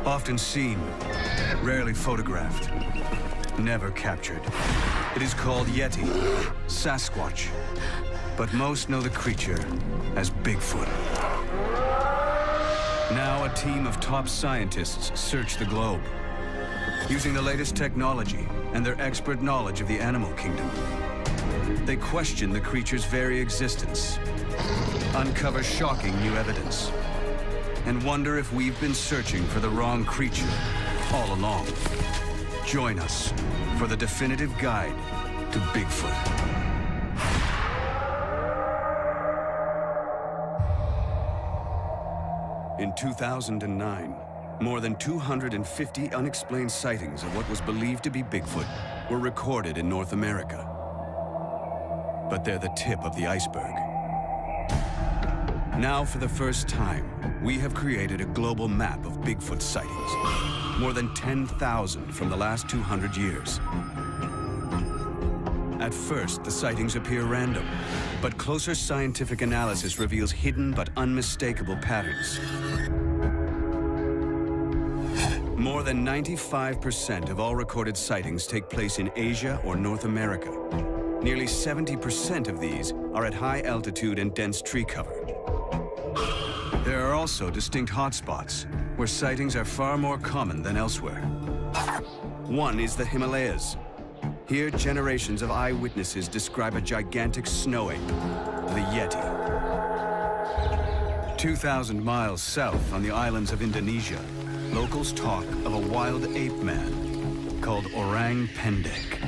Often seen, rarely photographed, never captured. It is called Yeti, Sasquatch, but most know the creature as Bigfoot. Now a team of top scientists search the globe, using the latest technology and their expert knowledge of the animal kingdom. They question the creature's very existence, uncover shocking new evidence, and wonder if we've been searching for the wrong creature all along. Join us for the definitive guide to Bigfoot. In 2009, more than 250 unexplained sightings of what was believed to be Bigfoot were recorded in North America. But they're the tip of the iceberg. Now, for the first time, we have created a global map of Bigfoot sightings. More than 10,000 from the last 200 years. At first, the sightings appear random, but closer scientific analysis reveals hidden but unmistakable patterns. More than 95% of all recorded sightings take place in Asia or North America. Nearly 70% of these are at high altitude and dense tree cover. There are also distinct hotspots where sightings are far more common than elsewhere. One is the Himalayas. Here, generations of eyewitnesses describe a gigantic snow ape, the Yeti. 2,000 miles south on the islands of Indonesia, locals talk of a wild ape man called Orang Pendek.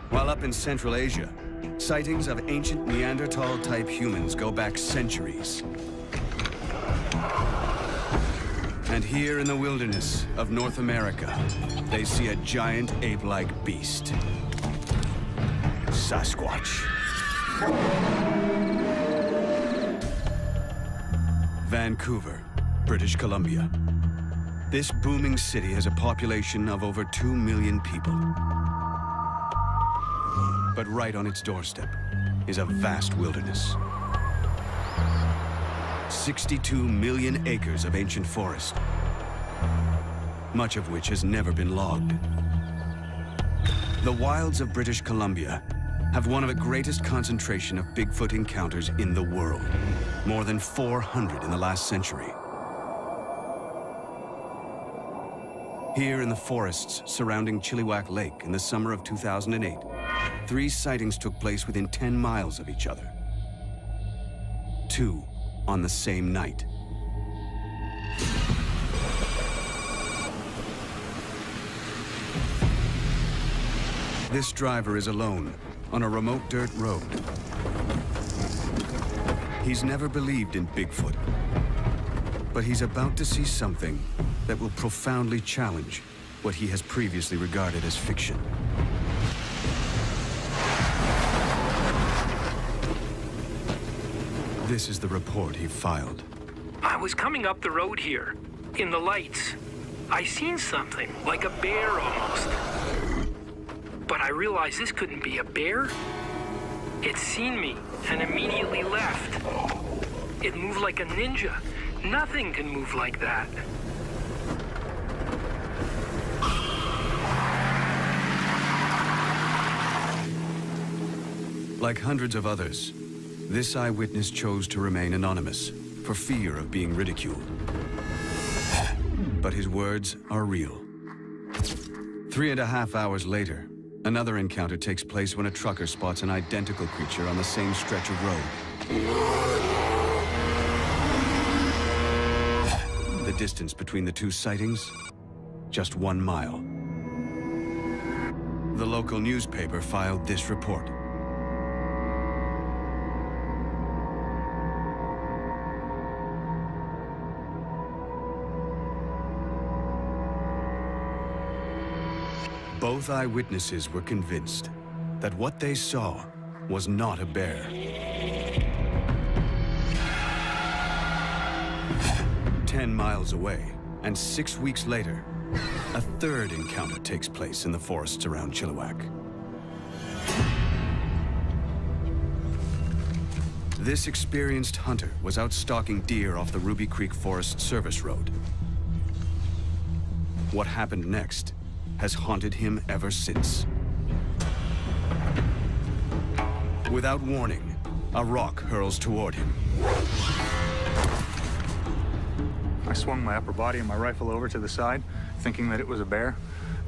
While up in Central Asia, sightings of ancient Neanderthal-type humans go back centuries. And here in the wilderness of North America, they see a giant ape-like beast. Sasquatch. Vancouver, British Columbia. This booming city has a population of over 2 million people. But right on its doorstep is a vast wilderness. 62 million acres of ancient forest, much of which has never been logged. The wilds of British Columbia have one of the greatest concentration of Bigfoot encounters in the world, more than 400 in the last century. Here in the forests surrounding Chilliwack Lake in the summer of 2008, 3 sightings took place within 10 miles of each other. 2 on the same night. This driver is alone on a remote dirt road. He's never believed in Bigfoot, but he's about to see something that will profoundly challenge what he has previously regarded as fiction. This is the report he filed. I was coming up the road here, in the lights. I seen something, like a bear almost. But I realized this couldn't be a bear. It seen me and immediately left. It moved like a ninja. Nothing can move like that. Like hundreds of others, this eyewitness chose to remain anonymous for fear of being ridiculed. But his words are real. 3.5 hours later, another encounter takes place when a trucker spots an identical creature on the same stretch of road. The distance between the 2 sightings, just 1 mile. The local newspaper filed this report. Both eyewitnesses were convinced that what they saw was not a bear. 10 miles away, and 6 weeks later, a third encounter takes place in the forests around Chilliwack. This experienced hunter was out stalking deer off the Ruby Creek Forest Service Road. What happened next has haunted him ever since. Without warning, a rock hurls toward him. I swung my upper body and my rifle over to the side, thinking that it was a bear,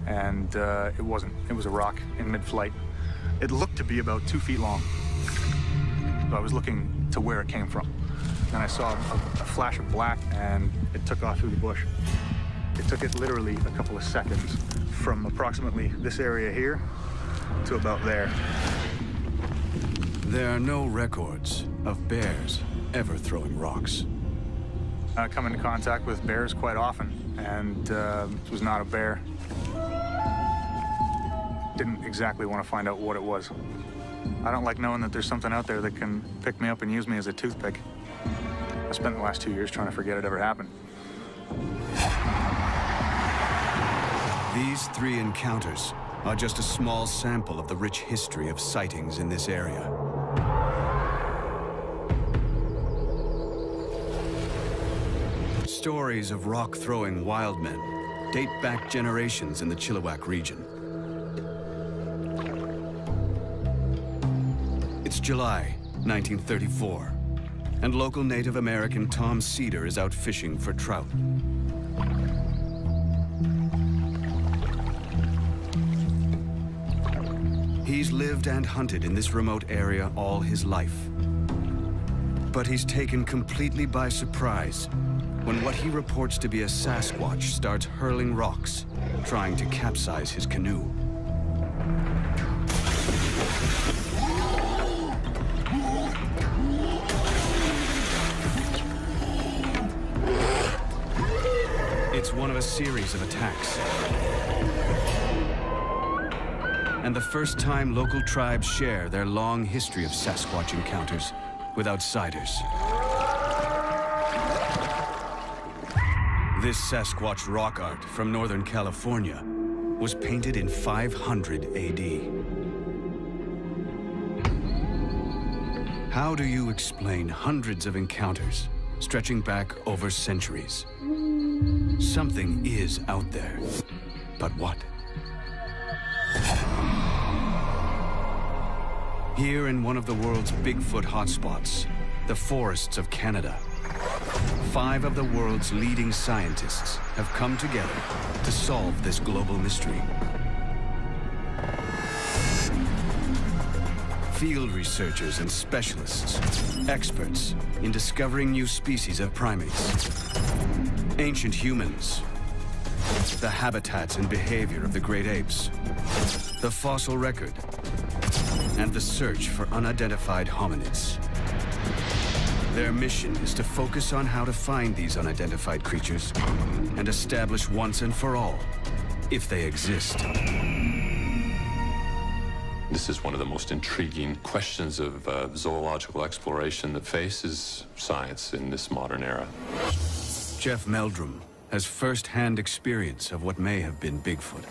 and it wasn't. It was a rock in mid-flight. It looked to be about 2 feet long. So I was looking to where it came from. And I saw a flash of black, and it took off through the bush. It took it literally a couple of seconds from approximately this area here to about there. There are no records of bears ever throwing rocks. I come into contact with bears quite often, and it was not a bear. Didn't exactly want to find out what it was. I don't like knowing that there's something out there that can pick me up and use me as a toothpick. I spent the last 2 years trying to forget it ever happened. These 3 encounters are just a small sample of the rich history of sightings in this area. Stories of rock-throwing wild men date back generations in the Chilliwack region. It's July 1934, and local Native American Tom Cedar is out fishing for trout. He's lived and hunted in this remote area all his life. But he's taken completely by surprise when what he reports to be a Sasquatch starts hurling rocks, trying to capsize his canoe. It's one of a series of attacks. And the first time local tribes share their long history of Sasquatch encounters with outsiders. This Sasquatch rock art from Northern California was painted in 500 AD. How do you explain hundreds of encounters stretching back over centuries? Something is out there, but what? Here in one of the world's Bigfoot hotspots, the forests of Canada, 5 of the world's leading scientists have come together to solve this global mystery. Field researchers and specialists, experts in discovering new species of primates, ancient humans, the habitats and behavior of the great apes, the fossil record, and the search for unidentified hominids. Their mission is to focus on how to find these unidentified creatures and establish once and for all if they exist. This is one of the most intriguing questions of zoological exploration that faces science in this modern era. Jeff Meldrum has first-hand experience of what may have been Bigfoot.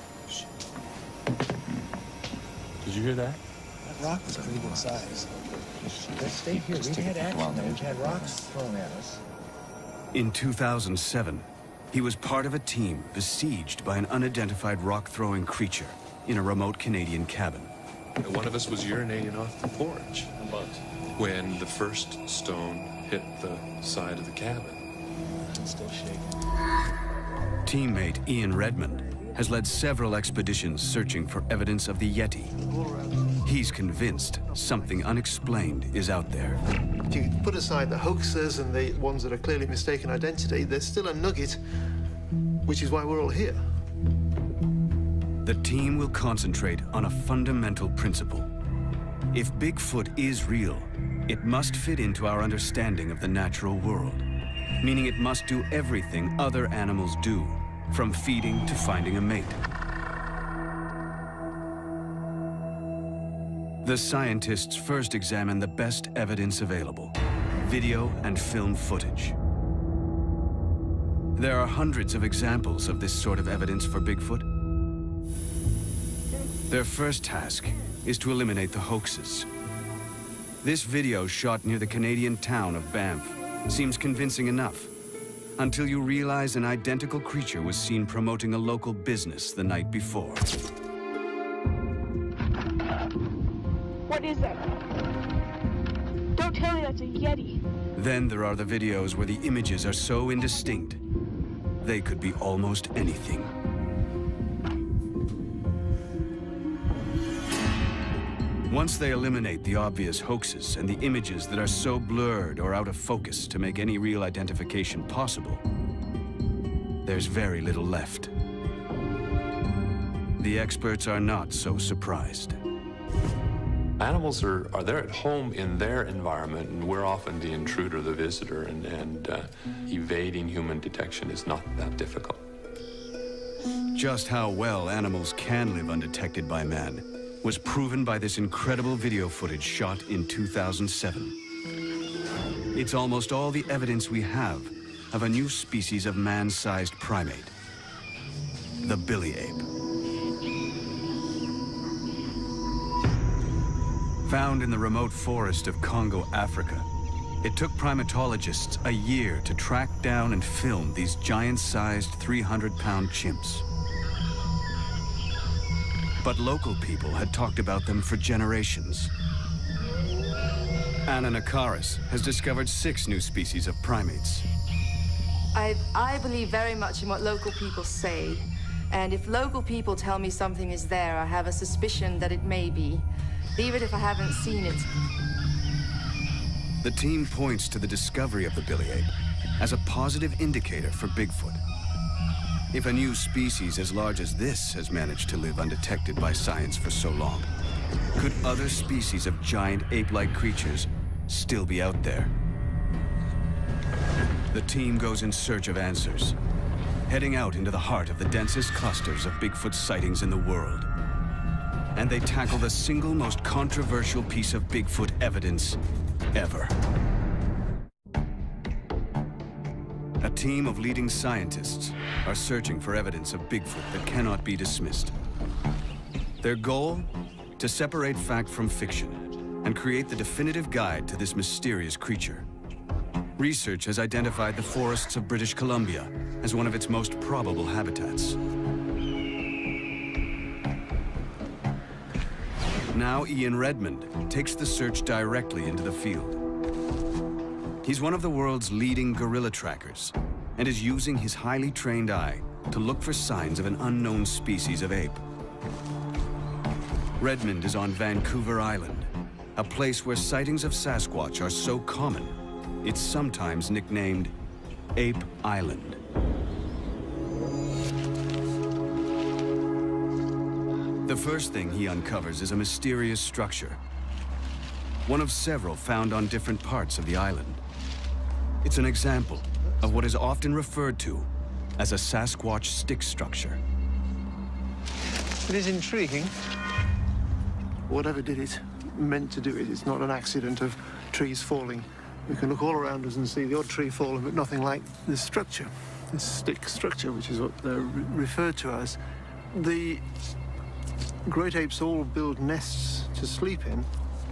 Did you hear that? That rock was pretty good size. Let's stay here. We've had action. We've had rocks thrown at us. In 2007, he was part of a team besieged by an unidentified rock-throwing creature in a remote Canadian cabin. One of us was urinating off the porch when the first stone hit the side of the cabin. I'm still shaking. Teammate Ian Redmond has led several expeditions searching for evidence of the Yeti. He's convinced something unexplained is out there. If you put aside the hoaxers and the ones that are clearly mistaken identity, there's still a nugget, which is why we're all here. The team will concentrate on a fundamental principle. If Bigfoot is real, it must fit into our understanding of the natural world, meaning it must do everything other animals do, from feeding to finding a mate. The scientists first examine the best evidence available, video and film footage. There are hundreds of examples of this sort of evidence for Bigfoot. Their first task is to eliminate the hoaxes. This video shot near the Canadian town of Banff seems convincing enough. until you realize an identical creature was seen promoting a local business the night before. What is that? Don't tell me that's a Yeti. Then there are the videos where the images are so indistinct, they could be almost anything. Once they eliminate the obvious hoaxes and the images that are so blurred or out of focus to make any real identification possible, there's very little left. The experts are not so surprised. Animals are there at home in their environment, and we're often the intruder, the visitor, and evading human detection is not that difficult. Just how well animals can live undetected by man was proven by this incredible video footage shot in 2007. It's almost all the evidence we have of a new species of man-sized primate, the billy ape. Found in the remote forest of Congo, Africa, it took primatologists a year to track down and film these giant-sized 300-pound chimps. But local people had talked about them for generations. Anna Nakaris has discovered 6 new species of primates. I believe very much in what local people say. And if local people tell me something is there, I have a suspicion that it may be, even if I haven't seen it. The team points to the discovery of the billy ape as a positive indicator for Bigfoot. If a new species as large as this has managed to live undetected by science for so long, could other species of giant ape-like creatures still be out there? The team goes in search of answers, heading out into the heart of the densest clusters of Bigfoot sightings in the world. And they tackle the single most controversial piece of Bigfoot evidence ever. A team of leading scientists are searching for evidence of Bigfoot that cannot be dismissed. Their goal? To separate fact from fiction and create the definitive guide to this mysterious creature. Research has identified the forests of British Columbia as one of its most probable habitats. Now Ian Redmond takes the search directly into the field. He's one of the world's leading gorilla trackers and is using his highly trained eye to look for signs of an unknown species of ape. Redmond is on Vancouver Island, a place where sightings of Sasquatch are so common, it's sometimes nicknamed Ape Island. The first thing he uncovers is a mysterious structure, one of several found on different parts of the island. It's an example of what is often referred to as a Sasquatch stick structure. It is intriguing. Whatever did it, meant to do it. It's not an accident of trees falling. We can look all around us and see the odd tree falling, but nothing like this structure, this stick structure, which is what they're referred to as. The great apes all build nests to sleep in.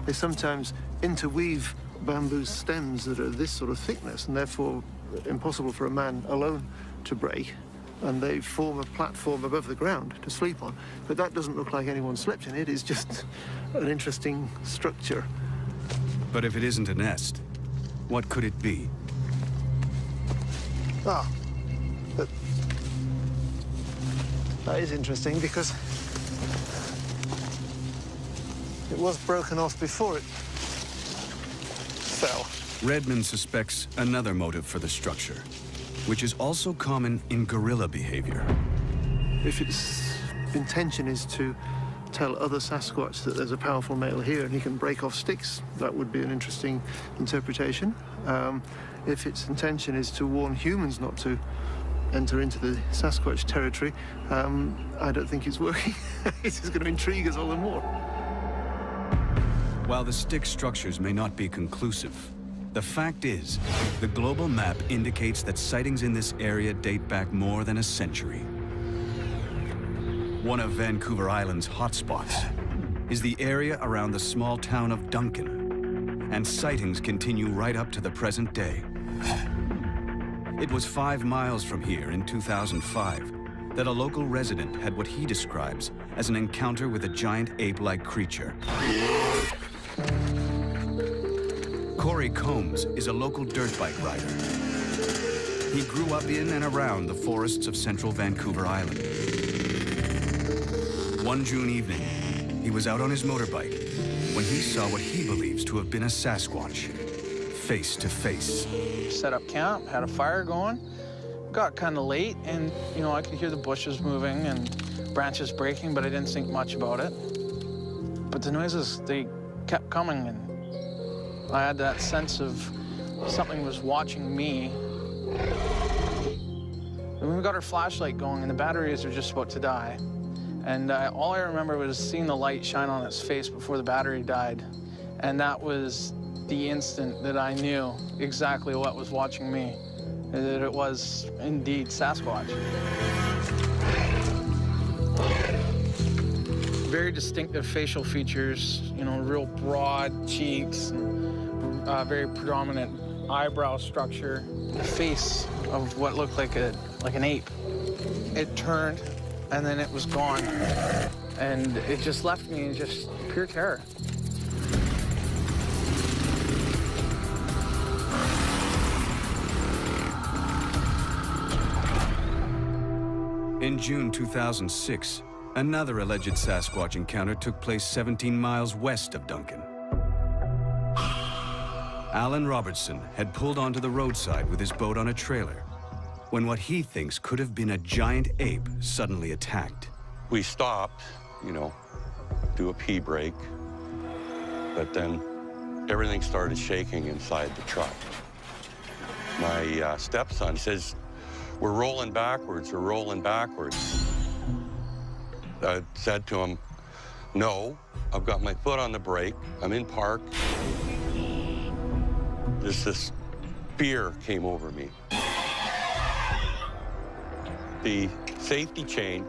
They sometimes interweave bamboo stems that are this sort of thickness and therefore impossible for a man alone to break. And they form a platform above the ground to sleep on. But that doesn't look like anyone slept in it. It's just an interesting structure. But if it isn't a nest, what could it be? Ah, but that is interesting because it was broken off before it fell. Redmond suspects another motive for the structure, which is also common in gorilla behavior. If its intention is to tell other Sasquatch that there's a powerful male here and he can break off sticks, that would be an interesting interpretation. If its intention is to warn humans not to enter into the Sasquatch territory, I don't think it's working. It's going to intrigue us all the more. While the stick structures may not be conclusive, the fact is, the global map indicates that sightings in this area date back more than a century. One of Vancouver Island's hotspots is the area around the small town of Duncan, and sightings continue right up to the present day. It was 5 miles from here in 2005 that a local resident had what he describes as an encounter with a giant ape-like creature. Corey Combs is a local dirt bike rider. He grew up in and around the forests of central Vancouver Island. One June evening, he was out on his motorbike when he saw what he believes to have been a Sasquatch, face to face. Set up camp, had a fire going. Got kind of late, and, you know, I could hear the bushes moving and branches breaking, but I didn't think much about it. But the noises, they kept coming, and I had that sense of something was watching me. And we got our flashlight going, and the batteries were just about to die. And all I remember was seeing the light shine on its face before the battery died. And that was the instant that I knew exactly what was watching me, that it was indeed Sasquatch. Very distinctive facial features, you know, real broad cheeks, and very predominant eyebrow structure. The face of what looked like an ape. It turned, and then it was gone. And it just left me in just pure terror. In June 2006, another alleged Sasquatch encounter took place 17 miles west of Duncan. Alan Robertson had pulled onto the roadside with his boat on a trailer when what he thinks could have been a giant ape suddenly attacked. We stopped, you know, do a pee break, but then everything started shaking inside the truck. My stepson says, "We're rolling backwards, we're rolling backwards." I said to him, "No, I've got my foot on the brake, I'm in park." This fear came over me. The safety chain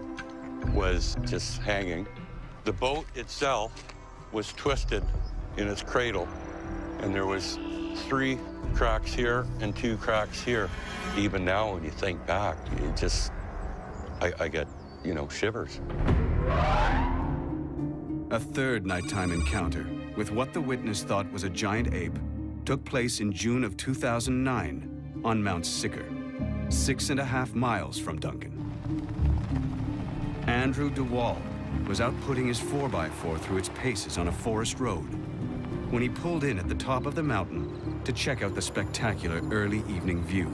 was just hanging. The boat itself was twisted in its cradle, and there was 3 cracks here and 2 cracks here. Even now, when you think back, it just, I get, you know, shivers. A third nighttime encounter with what the witness thought was a giant ape took place in June of 2009 on Mount Sicker, 6.5 miles from Duncan. Andrew DeWall was out putting his 4x4 through its paces on a forest road when he pulled in at the top of the mountain to check out the spectacular early evening view.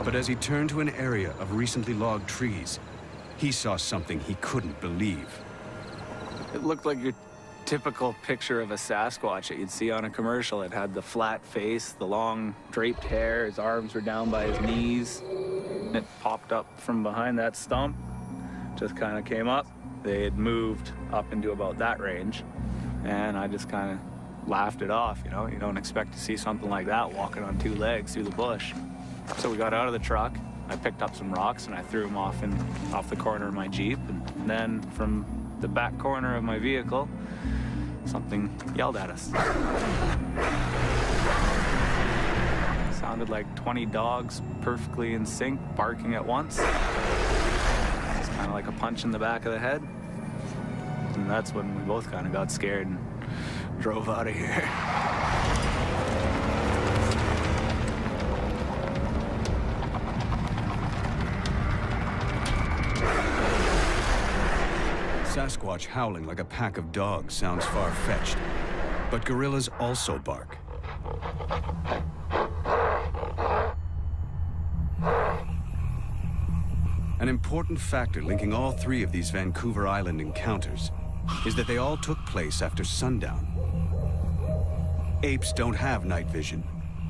But as he turned to an area of recently logged trees, he saw something he couldn't believe. It looked like your typical picture of a Sasquatch that you'd see on a commercial. It had the flat face, the long draped hair, his arms were down by his knees. And it popped up from behind that stump, just kind of came up. They had moved up into about that range, and I just kind of laughed it off, you know? You don't expect to see something like that walking on 2 legs through the bush. So we got out of the truck, I picked up some rocks and I threw them off the corner of my Jeep, and then from the back corner of my vehicle, something yelled at us. Sounded like 20 dogs perfectly in sync, barking at once. It's kind of like a punch in the back of the head. And that's when we both kind of got scared and drove out of here. Sasquatch howling like a pack of dogs sounds far-fetched, but gorillas also bark. An important factor linking all 3 of these Vancouver Island encounters is that they all took place after sundown. Apes don't have night vision,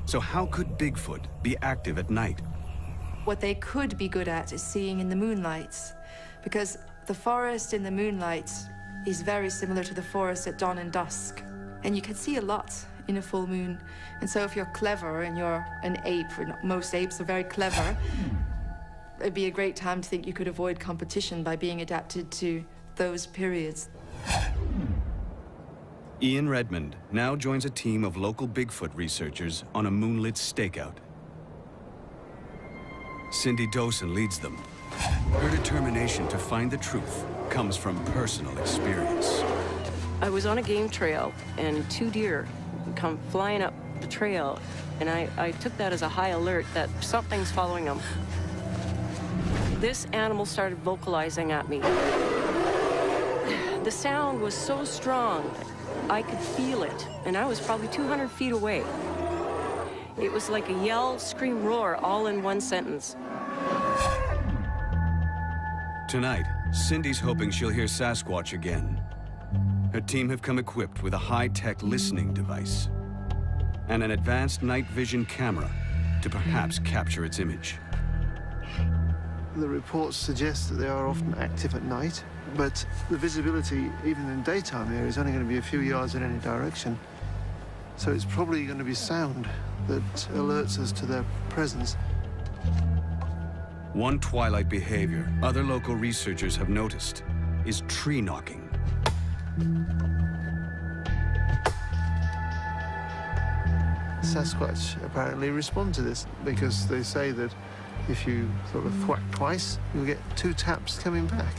so how could Bigfoot be active at night? What they could be good at is seeing in the moonlight, because the forest in the moonlight is very similar to the forest at dawn and dusk, and you can see a lot in a full moon. And so if you're clever and you're an ape, or most apes are very clever, it'd be a great time to think you could avoid competition by being adapted to those periods. Ian Redmond now joins a team of local Bigfoot researchers on a moonlit stakeout. Cindy Dawson leads them. Her determination to find the truth comes from personal experience. I was on a game trail, and 2 deer come flying up the trail, and I took that as a high alert that something's following them. This animal started vocalizing at me. The sound was so strong, I could feel it, and I was probably 200 feet away. It was like a yell, scream, roar, all in one sentence. Tonight, Cindy's hoping she'll hear Sasquatch again. Her team have come equipped with a high-tech listening device and an advanced night vision camera to perhaps capture its image. The reports suggest that they are often active at night, but the visibility, even in daytime here, is only going to be a few yards in any direction. So it's probably going to be sound that alerts us to their presence. One twilight behavior other local researchers have noticed is tree knocking. Sasquatch apparently respond to this because they say that if you sort of thwack twice, you'll get 2 taps coming back.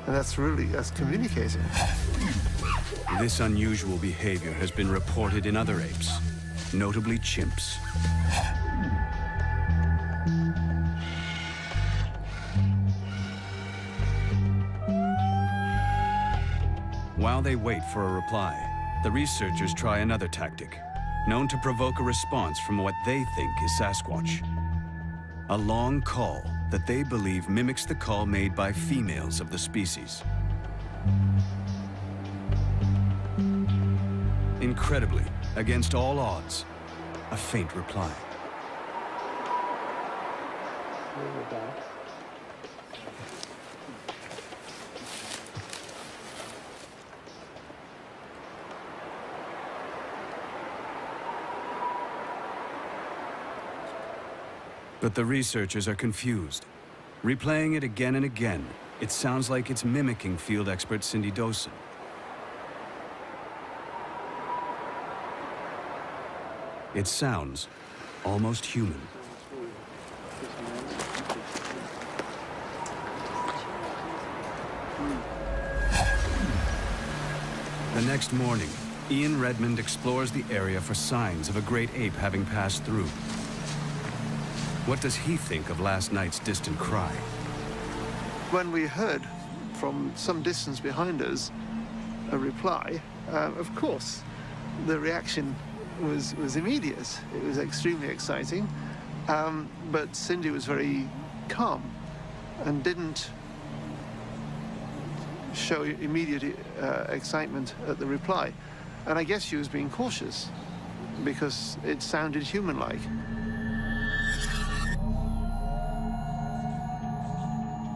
And that's communicating. This unusual behavior has been reported in other apes, notably chimps. While they wait for a reply, the researchers try another tactic, known to provoke a response from what they think is Sasquatch. A long call that they believe mimics the call made by females of the species. Incredibly, against all odds, a faint reply. But the researchers are confused. Replaying it again and again, it sounds like it's mimicking field expert Cindy Dawson. It sounds almost human. The next morning, Ian Redmond explores the area for signs of a great ape having passed through. What does he think of last night's distant cry? When we heard from some distance behind us a reply, of course, the reaction was immediate. It was extremely exciting, but Cindy was very calm and didn't show immediate excitement at the reply. And I guess she was being cautious because it sounded human-like.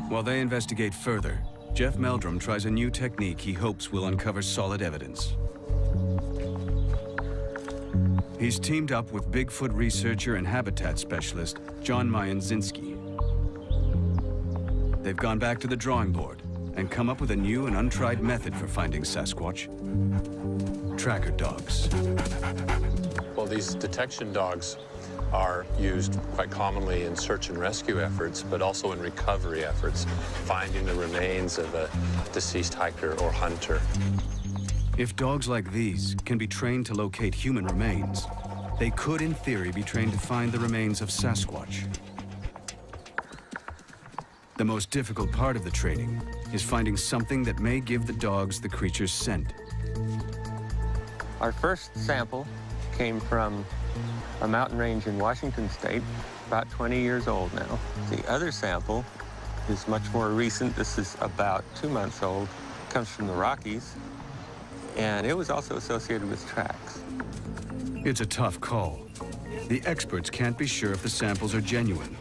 While they investigate further, Jeff Meldrum tries a new technique he hopes will uncover solid evidence. He's teamed up with Bigfoot researcher and habitat specialist John Mayenzinski. They've gone back to the drawing board and come up with a new and untried method for finding Sasquatch: tracker dogs. Well, these detection dogs are used quite commonly in search and rescue efforts, but also in recovery efforts, finding the remains of a deceased hiker or hunter. If dogs like these can be trained to locate human remains, they could, in theory, be trained to find the remains of Sasquatch. The most difficult part of the training is finding something that may give the dogs the creature's scent. Our first sample came from a mountain range in Washington State, about 20 years old now. The other sample is much more recent. This is about 2 months old. It comes from the Rockies, and it was also associated with tracks. It's a tough call. The experts can't be sure if the samples are genuine,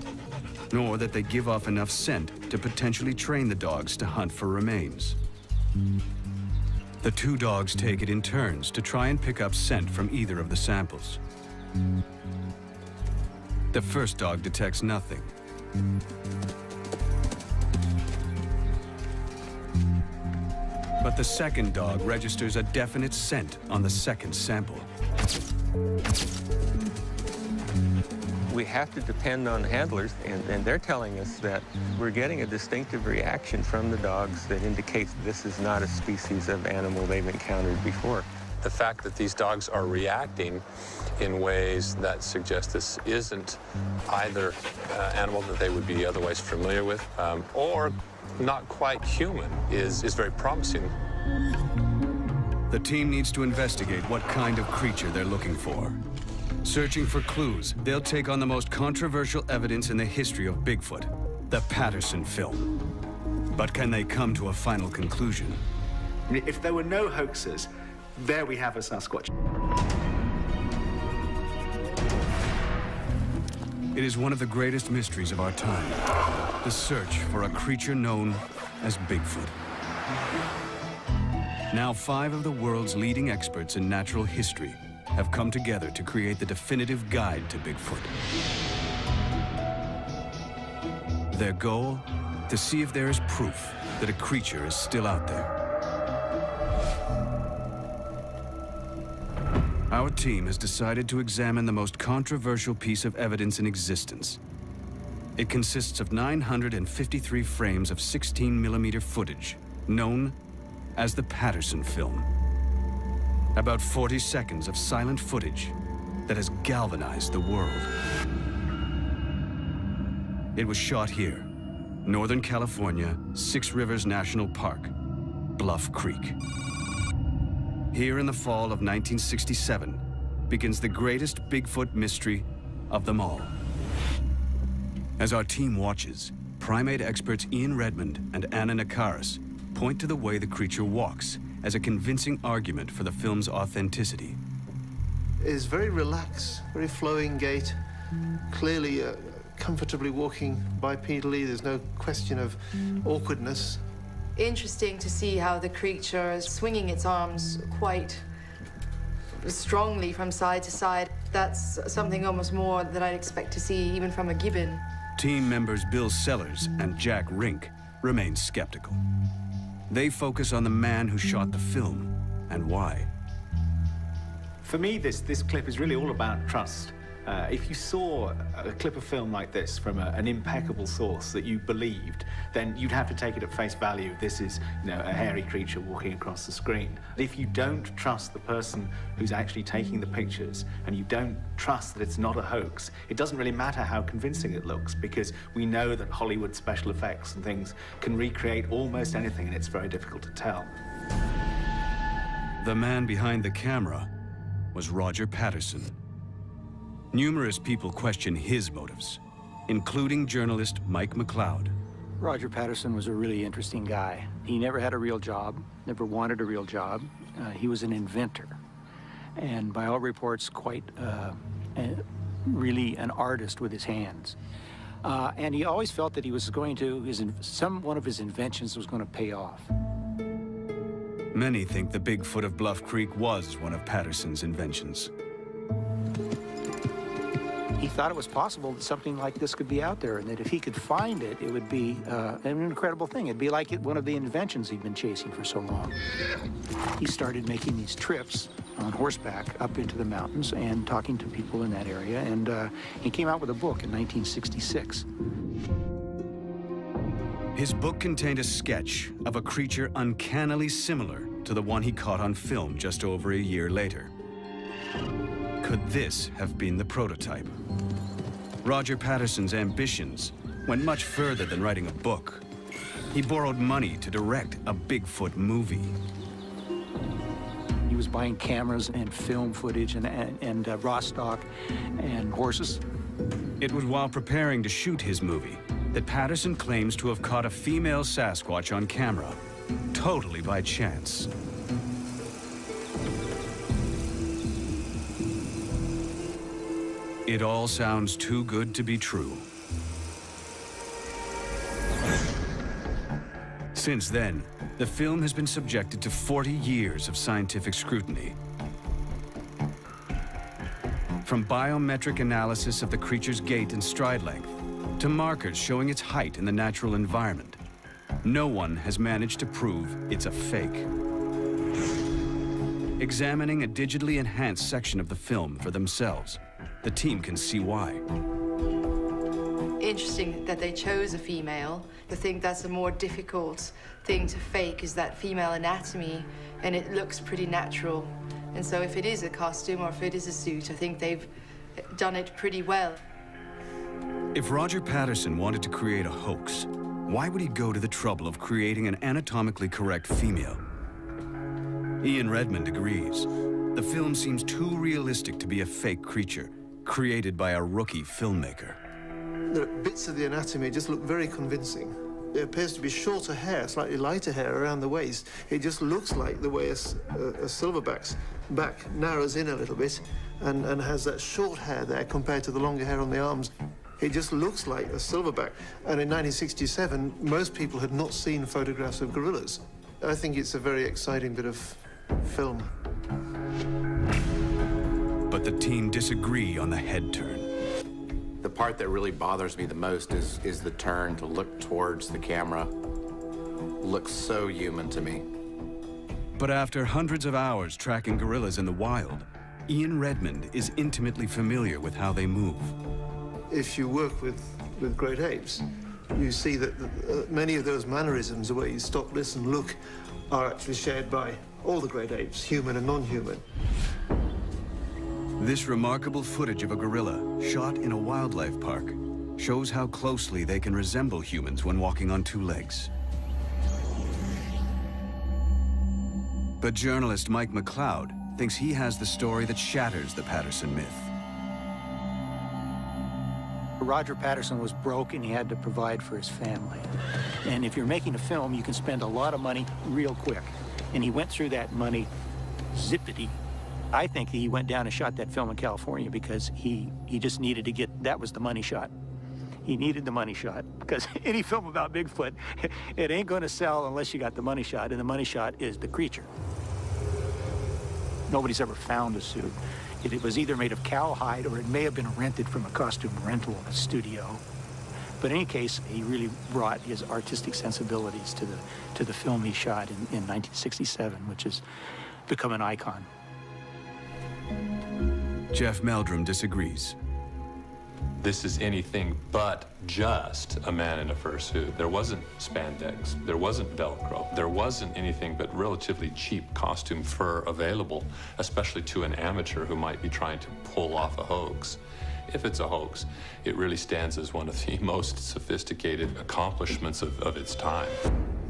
nor that they give off enough scent to potentially train the dogs to hunt for remains. The 2 dogs take it in turns to try and pick up scent from either of the samples. The first dog detects nothing. But the second dog registers a definite scent on the second sample. we have to depend on handlers, and they're telling us that we're getting a distinctive reaction from the dogs that indicates this is not a species of animal they've encountered before. The fact that these dogs are reacting in ways that suggest this isn't either animal that they would be otherwise familiar with or not quite human is very promising. The team needs to investigate what kind of creature they're looking for. Searching for clues, they'll take on the most controversial evidence in the history of Bigfoot, the Patterson film. But can they come to a final conclusion? If there were no hoaxes, there we have a Sasquatch. It is one of the greatest mysteries of our time, the search for a creature known as Bigfoot. Now, 5 of the world's leading experts in natural history have come together to create the definitive guide to Bigfoot. Their goal? To see if there is proof that a creature is still out there. Our team has decided to examine the most controversial piece of evidence in existence. It consists of 953 frames of 16mm footage, known as the Patterson film. About 40 seconds of silent footage that has galvanized the world. It was shot here, Northern California, 6 Rivers National Park, Bluff Creek. Here in the fall of 1967 begins the greatest Bigfoot mystery of them all. As our team watches, primate experts Ian Redmond and Anna Nakaris point to the way the creature walks as a convincing argument for the film's authenticity. It is very relaxed, very flowing gait, clearly comfortably walking bipedally. There's no question of awkwardness. Interesting to see how the creature is swinging its arms quite strongly from side to side. That's something almost more than I'd expect to see even from a gibbon. Team members Bill Sellers and Jack Rink remain skeptical. They focus on the man who shot the film and why. For me, this clip is really all about trust. If you saw a clip of film like this from an impeccable source that you believed, then you'd have to take it at face value. This is, a hairy creature walking across the screen. If you don't trust the person who's actually taking the pictures, and you don't trust that it's not a hoax, it doesn't really matter how convincing it looks, because we know that Hollywood special effects and things can recreate almost anything, and it's very difficult to tell. The man behind the camera was Roger Patterson. Numerous people question his motives, including journalist Mike McLeod. Roger Patterson was a really interesting guy. He never had a real job, never wanted a real job. He was an inventor, and by all reports, quite really an artist with his hands. And he always felt that he was going to, one of his inventions was going to pay off. Many think the Bigfoot of Bluff Creek was one of Patterson's inventions. He thought it was possible that something like this could be out there, and that if he could find it, it would be an incredible thing. It'd be like one of the inventions he'd been chasing for so long. He started making these trips on horseback up into the mountains and talking to people in that area, and he came out with a book in 1966. His book contained a sketch of a creature uncannily similar to the one he caught on film just over a year later. Could this have been the prototype? Roger Patterson's ambitions went much further than writing a book. He borrowed money to direct a Bigfoot movie. He was buying cameras and film footage and raw stock and horses. It was while preparing to shoot his movie that Patterson claims to have caught a female Sasquatch on camera, totally by chance. It all sounds too good to be true. Since then, the film has been subjected to 40 years of scientific scrutiny. From biometric analysis of the creature's gait and stride length, to markers showing its height in the natural environment, no one has managed to prove it's a fake. Examining a digitally enhanced section of the film for themselves, the team can see why. interesting that they chose a female. I think that's a more difficult thing to fake, is that female anatomy, and it looks pretty natural. And so if it is a costume or if it is a suit, I think they've done it pretty well. If Roger Patterson wanted to create a hoax, why would he go to the trouble of creating an anatomically correct female? Ian Redmond agrees. The film seems too realistic to be a fake creature, created by a rookie filmmaker. There are bits of the anatomy just look very convincing. There appears to be shorter hair, slightly lighter hair around the waist. It just looks like the way a silverback's back narrows in a little bit and has that short hair there compared to the longer hair on the arms. It just looks like a silverback. And in 1967, most people had not seen photographs of gorillas. I think it's a very exciting bit of film. But the team disagree on the head turn. The part that really bothers me the most is the turn to look towards the camera. Looks so human to me. But after hundreds of hours tracking gorillas in the wild, Ian Redmond is intimately familiar with how they move. If you work with great apes, you see that many of those mannerisms, the way you stop, listen, look, are actually shared by all the great apes, human and non-human. This remarkable footage of a gorilla, shot in a wildlife park, shows how closely they can resemble humans when walking on two legs. But journalist Mike McLeod thinks he has the story that shatters the Patterson myth. Roger Patterson was broke and he had to provide for his family. And if you're making a film, you can spend a lot of money real quick. And he went through that money zippity. I think he went down and shot that film in California because he just needed to get, that was the money shot. He needed the money shot because any film about Bigfoot, it ain't going to sell unless you got the money shot, and the money shot is the creature. Nobody's ever found a suit. It was either made of cowhide or it may have been rented from a costume rental studio. But in any case, he really brought his artistic sensibilities to the film he shot in 1967, which has become an icon. Jeff Meldrum disagrees. This is anything but just a man in a fursuit. There wasn't spandex, there wasn't Velcro, there wasn't anything but relatively cheap costume fur available, especially to an amateur who might be trying to pull off a hoax. If it's a hoax, it really stands as one of the most sophisticated accomplishments of its time.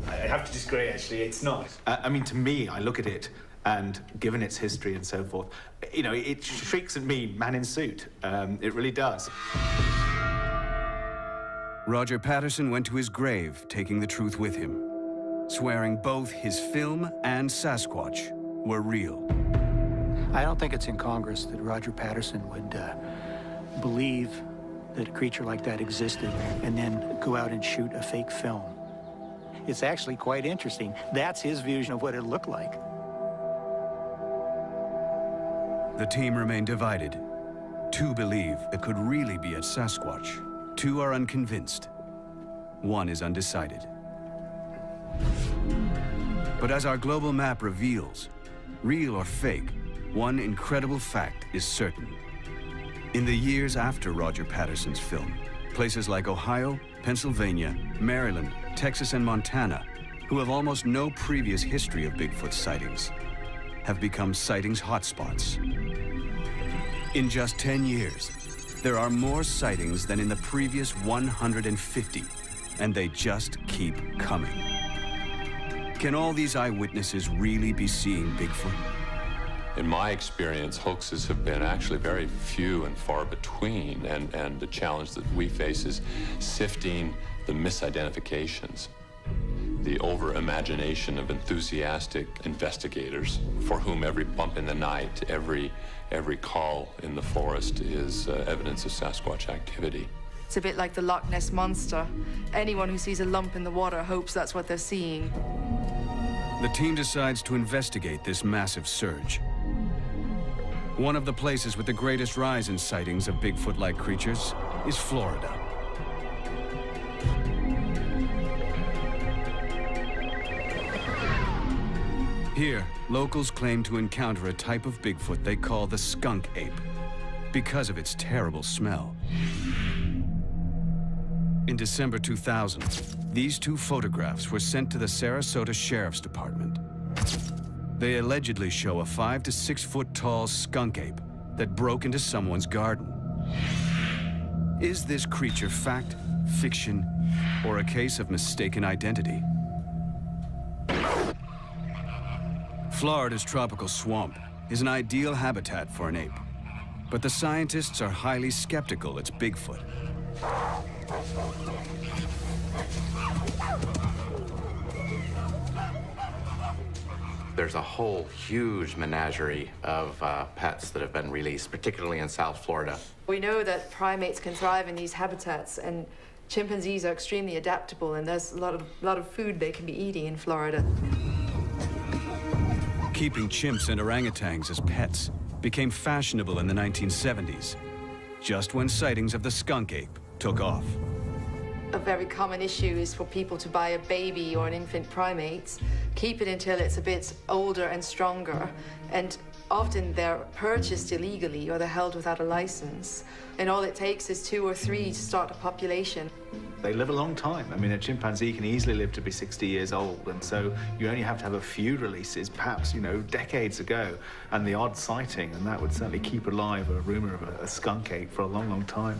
I have to disagree, actually. It's not. I mean, to me, I look at it, and given its history and so forth, you know, it shrieks at me, man in suit. It really does. Roger Patterson went to his grave, taking the truth with him, swearing both his film and Sasquatch were real. I don't think it's in Congress that Roger Patterson would believe that a creature like that existed and then go out and shoot a fake film. It's actually quite interesting. That's his vision of what it looked like. The team remained divided. Two believe it could really be a Sasquatch. Two are unconvinced. One is undecided. But as our global map reveals, real or fake, one incredible fact is certain. In the years after Roger Patterson's film, places like Ohio, Pennsylvania, Maryland, Texas, and Montana, who have almost no previous history of Bigfoot sightings, have become sightings hotspots. In just 10 years, there are more sightings than in the previous 150, and they just keep coming. Can all these eyewitnesses really be seeing Bigfoot? In my experience, hoaxes have been actually very few and far between, and the challenge that we face is sifting the misidentifications, the over-imagination of enthusiastic investigators for whom every bump in the night, every call in the forest is evidence of Sasquatch activity. It's a bit like the Loch Ness Monster. Anyone who sees a lump in the water hopes that's what they're seeing. The team decides to investigate this massive surge. One of the places with the greatest rise in sightings of Bigfoot-like creatures is Florida. Here, locals claim to encounter a type of Bigfoot they call the skunk ape, because of its terrible smell. In December 2000, these two photographs were sent to the Sarasota Sheriff's Department. They allegedly show a 5 to 6 foot tall skunk ape that broke into someone's garden. Is this creature fact, fiction, or a case of mistaken identity? Florida's tropical swamp is an ideal habitat for an ape, but the scientists are highly skeptical it's Bigfoot. There's a whole huge menagerie of pets that have been released, particularly in South Florida. We know that primates can thrive in these habitats, and chimpanzees are extremely adaptable, and there's a lot of food they can be eating in Florida. Keeping chimps and orangutans as pets became fashionable in the 1970s, just when sightings of the skunk ape took off. A very common issue is for people to buy a baby or an infant primate, keep it until it's a bit older and stronger, and often they're purchased illegally or they're held without a license. And all it takes is 2 or 3 to start a population. They live a long time. I mean, a chimpanzee can easily live to be 60 years old, and so you only have to have a few releases, perhaps, decades ago, and the odd sighting, and that would certainly keep alive a rumor of a skunk ape for a long, long time.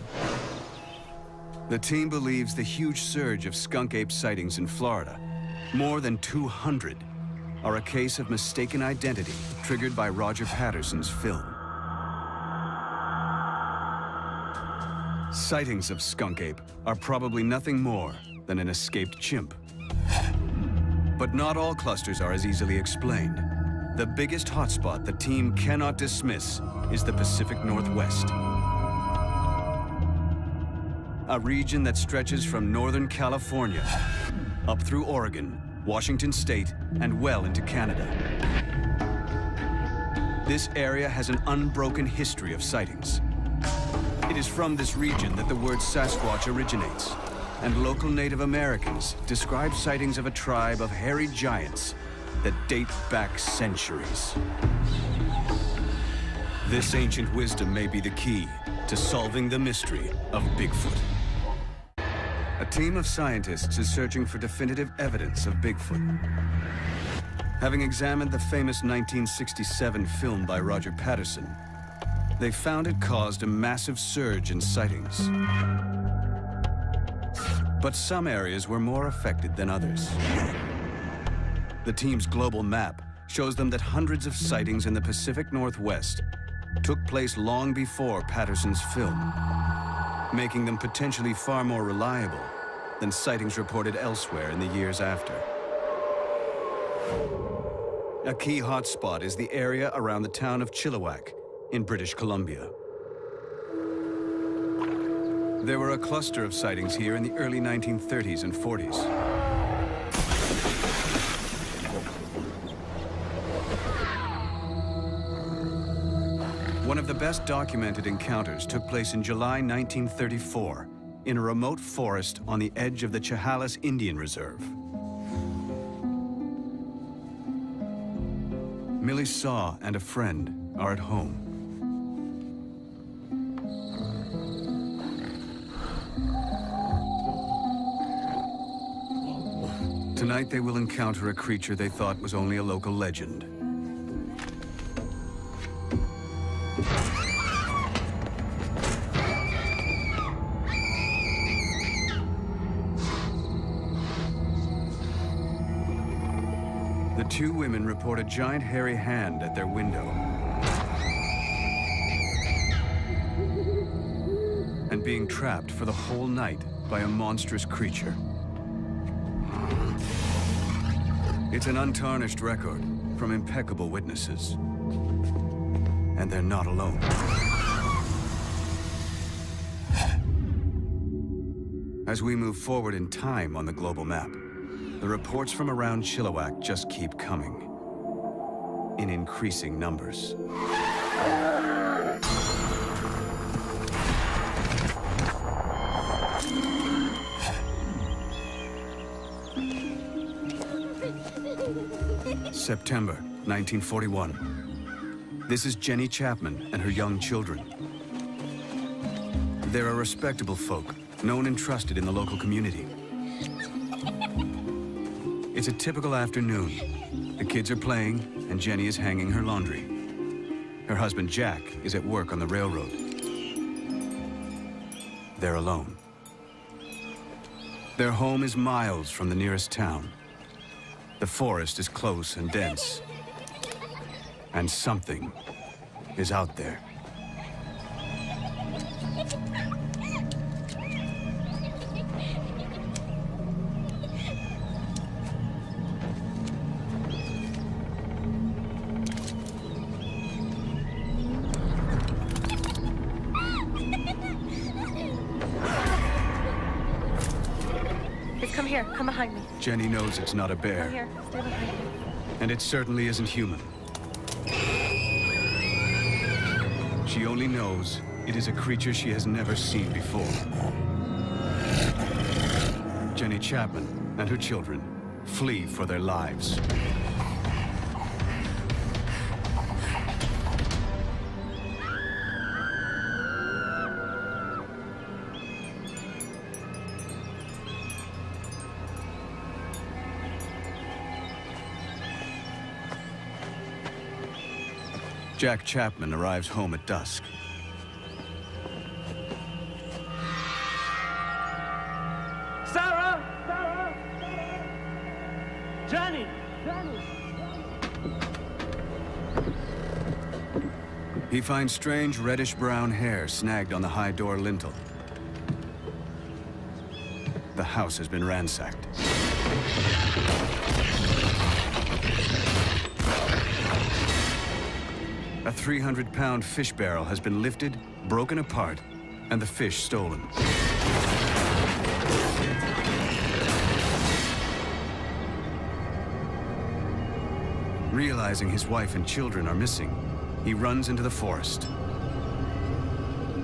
The team believes the huge surge of skunk ape sightings in Florida, more than 200, are a case of mistaken identity triggered by Roger Patterson's film. Sightings of skunk ape are probably nothing more than an escaped chimp. But not all clusters are as easily explained. The biggest hotspot the team cannot dismiss is the Pacific Northwest, a region that stretches from Northern California up through Oregon, Washington State, and well into Canada. This area has an unbroken history of sightings. It is from this region that the word Sasquatch originates, and local Native Americans describe sightings of a tribe of hairy giants that date back centuries. This ancient wisdom may be the key to solving the mystery of Bigfoot. A team of scientists is searching for definitive evidence of Bigfoot. Having examined the famous 1967 film by Roger Patterson, they found it caused a massive surge in sightings. But some areas were more affected than others. The team's global map shows them that hundreds of sightings in the Pacific Northwest took place long before Patterson's film, making them potentially far more reliable than sightings reported elsewhere in the years after. A key hotspot is the area around the town of Chilliwack in British Columbia. There were a cluster of sightings here in the early 1930s and 40s. One of the best documented encounters took place in July 1934 in a remote forest on the edge of the Chehalis Indian Reserve. Millie Saw and a friend are at home. Tonight they will encounter a creature they thought was only a local legend. The two women report a giant hairy hand at their window and being trapped for the whole night by a monstrous creature. It's an untarnished record from impeccable witnesses. And they're not alone. As we move forward in time on the global map, the reports from around Chilliwack just keep coming, in increasing numbers. September 1941. This is Jenny Chapman and her young children. They're a respectable folk known and trusted in the local community. It's a typical afternoon. The kids are playing, and Jenny is hanging her laundry. Her husband, Jack, is at work on the railroad. They're alone. Their home is miles from the nearest town. The forest is close and dense. And something is out there. Come here, come behind me. Jenny knows it's not a bear. Come here, stay behind me. And it certainly isn't human. She only knows it is a creature she has never seen before. Jenny Chapman and her children flee for their lives. Jack Chapman arrives home at dusk. Sarah! Sarah! Jenny! Jenny! He finds strange reddish-brown hair snagged on the high door lintel. The house has been ransacked. A 300-pound fish barrel has been lifted, broken apart, and the fish stolen. Realizing his wife and children are missing, he runs into the forest.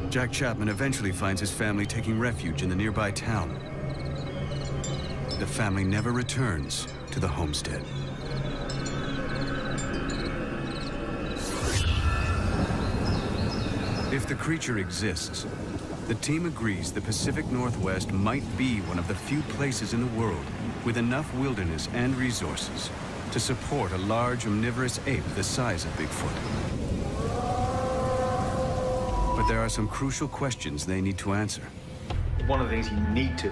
Jack Chapman eventually finds his family taking refuge in the nearby town. The family never returns to the homestead. If the creature exists, the team agrees the Pacific Northwest might be one of the few places in the world with enough wilderness and resources to support a large omnivorous ape the size of Bigfoot. But there are some crucial questions they need to answer. One of the things you need to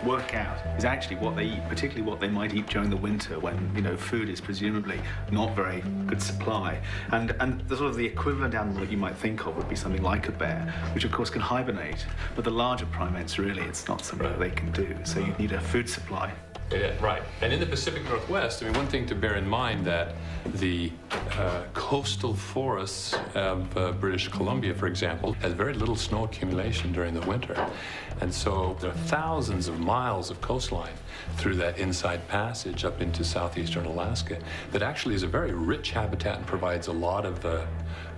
work out is actually what they eat, particularly what they might eat during the winter when, you know, food is presumably not very good supply. And the sort of the equivalent animal that you might think of would be something like a bear, which of course can hibernate. But the larger primates, really, it's not something that they can do. So you need a food supply. Yeah, right. And in the Pacific Northwest, I mean, one thing to bear in mind that the coastal forests of British Columbia, for example, has very little snow accumulation during the winter. And so there are thousands of miles of coastline through that inside passage up into southeastern Alaska that actually is a very rich habitat and provides a lot of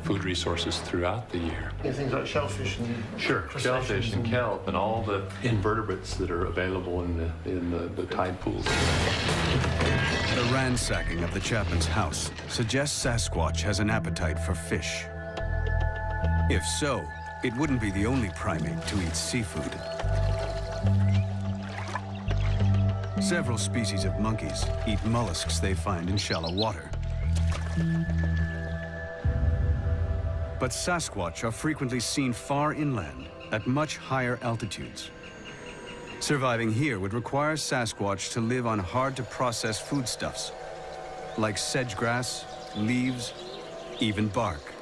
food resources throughout the year. Yeah, things like shellfish and Shellfish and kelp and all the invertebrates that are available in the tide pools. The ransacking of the Chapman's house suggests Sasquatch has an appetite for fish. If so, it wouldn't be the only primate to eat seafood. Several species of monkeys eat mollusks they find in shallow water. But Sasquatch are frequently seen far inland at much higher altitudes. Surviving here would require Sasquatch to live on hard-to-process foodstuffs, like sedge grass, leaves, even bark.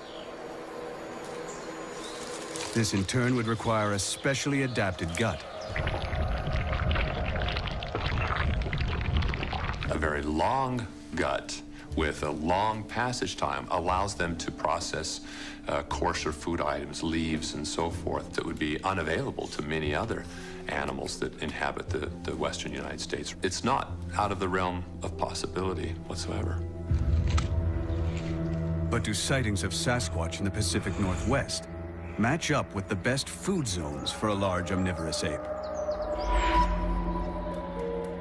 This in turn would require a specially adapted gut. A very long gut with a long passage time allows them to process coarser food items, leaves and so forth, that would be unavailable to many other animals that inhabit the western United States. It's not out of the realm of possibility whatsoever. But do sightings of Sasquatch in the Pacific Northwest match up with the best food zones for a large omnivorous ape?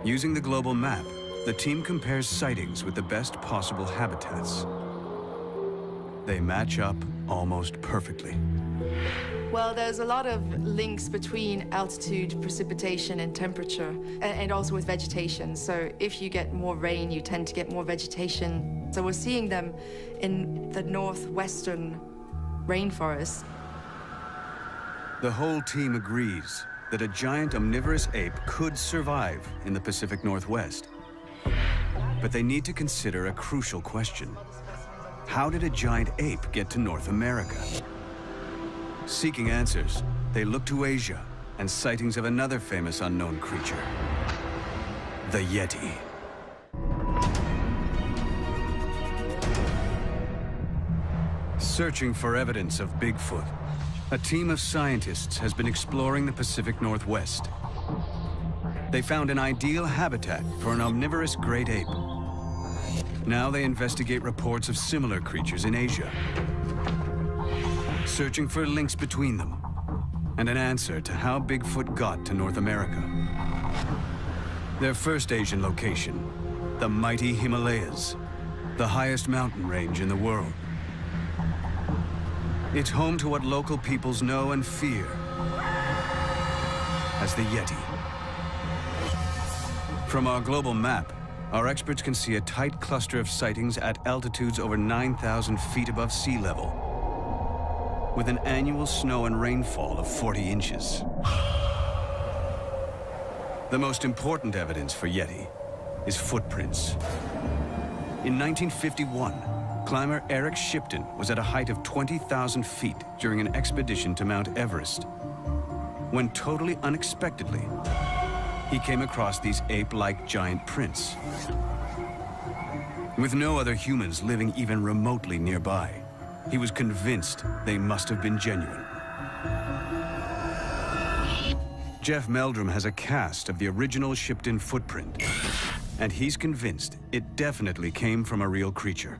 Using the global map, the team compares sightings with the best possible habitats. They match up almost perfectly. Well, there's a lot of links between altitude, precipitation, and temperature, and also with vegetation. So if you get more rain, you tend to get more vegetation. So we're seeing them in the northwestern rainforest. The whole team agrees that a giant omnivorous ape could survive in the Pacific Northwest. But they need to consider a crucial question. How did a giant ape get to North America? Seeking answers, they look to Asia and sightings of another famous unknown creature, the Yeti. Searching for evidence of Bigfoot, a team of scientists has been exploring the Pacific Northwest. They found an ideal habitat for an omnivorous great ape. Now they investigate reports of similar creatures in Asia, searching for links between them and an answer to how Bigfoot got to North America. Their first Asian location, the mighty Himalayas, the highest mountain range in the world. It's home to what local peoples know and fear as the Yeti. From our global map, our experts can see a tight cluster of sightings at altitudes over 9,000 feet above sea level, with an annual snow and rainfall of 40 inches. The most important evidence for Yeti is footprints. In 1951, climber Eric Shipton was at a height of 20,000 feet during an expedition to Mount Everest, when totally unexpectedly, he came across these ape-like giant prints. With no other humans living even remotely nearby, he was convinced they must have been genuine. Jeff Meldrum has a cast of the original Shipton footprint, and he's convinced it definitely came from a real creature.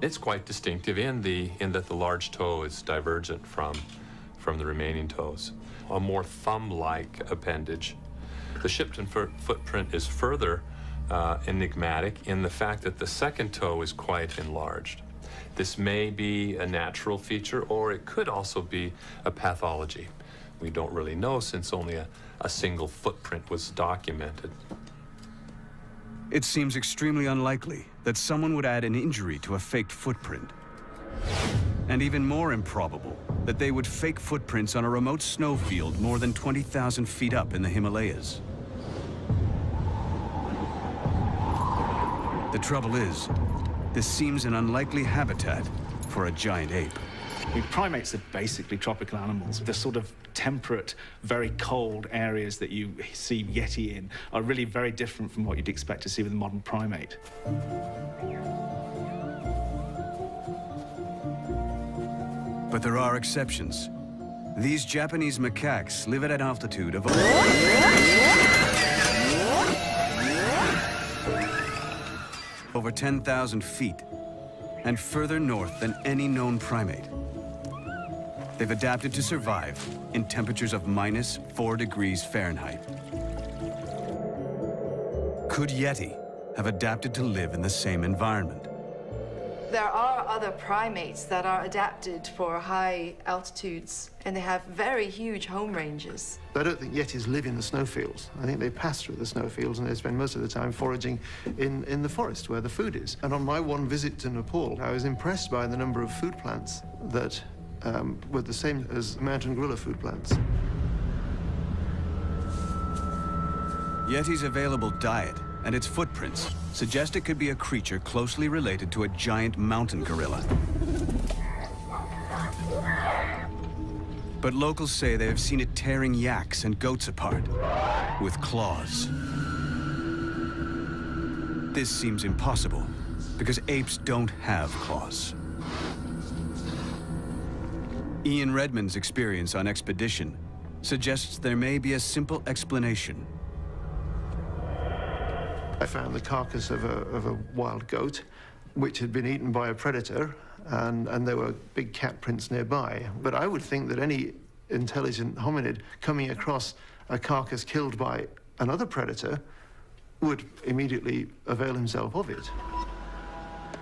It's quite distinctive in that the large toe is divergent from the remaining toes. A more thumb-like appendage. The Shipton footprint is further enigmatic in the fact that the second toe is quite enlarged. This may be a natural feature, or it could also be a pathology. We don't really know, since only a single footprint was documented. It seems extremely unlikely that someone would add an injury to a faked footprint. And even more improbable that they would fake footprints on a remote snowfield more than 20,000 feet up in the Himalayas. The trouble is, this seems an unlikely habitat for a giant ape. Primates are basically tropical animals. The sort of temperate, very cold areas that you see Yeti in are really very different from what you'd expect to see with a modern primate. But there are exceptions. These Japanese macaques live at an altitude of over 10,000 feet, and further north than any known primate. They've adapted to survive in temperatures of -4 degrees Fahrenheit. Could Yeti have adapted to live in the same environment? There are other primates that are adapted for high altitudes, and they have very huge home ranges. I don't think Yetis live in the snowfields. I think they pass through the snowfields, and they spend most of the time foraging in the forest where the food is. And on my one visit to Nepal, I was impressed by the number of food plants that were the same as mountain gorilla food plants. Yeti's available diet and its footprints suggest it could be a creature closely related to a giant mountain gorilla. But locals say they have seen it tearing yaks and goats apart with claws. This seems impossible because apes don't have claws. Ian Redmond's experience on expedition suggests there may be a simple explanation. I found the carcass of a wild goat, which had been eaten by a predator, and there were big cat prints nearby. But I would think that any intelligent hominid coming across a carcass killed by another predator would immediately avail himself of it.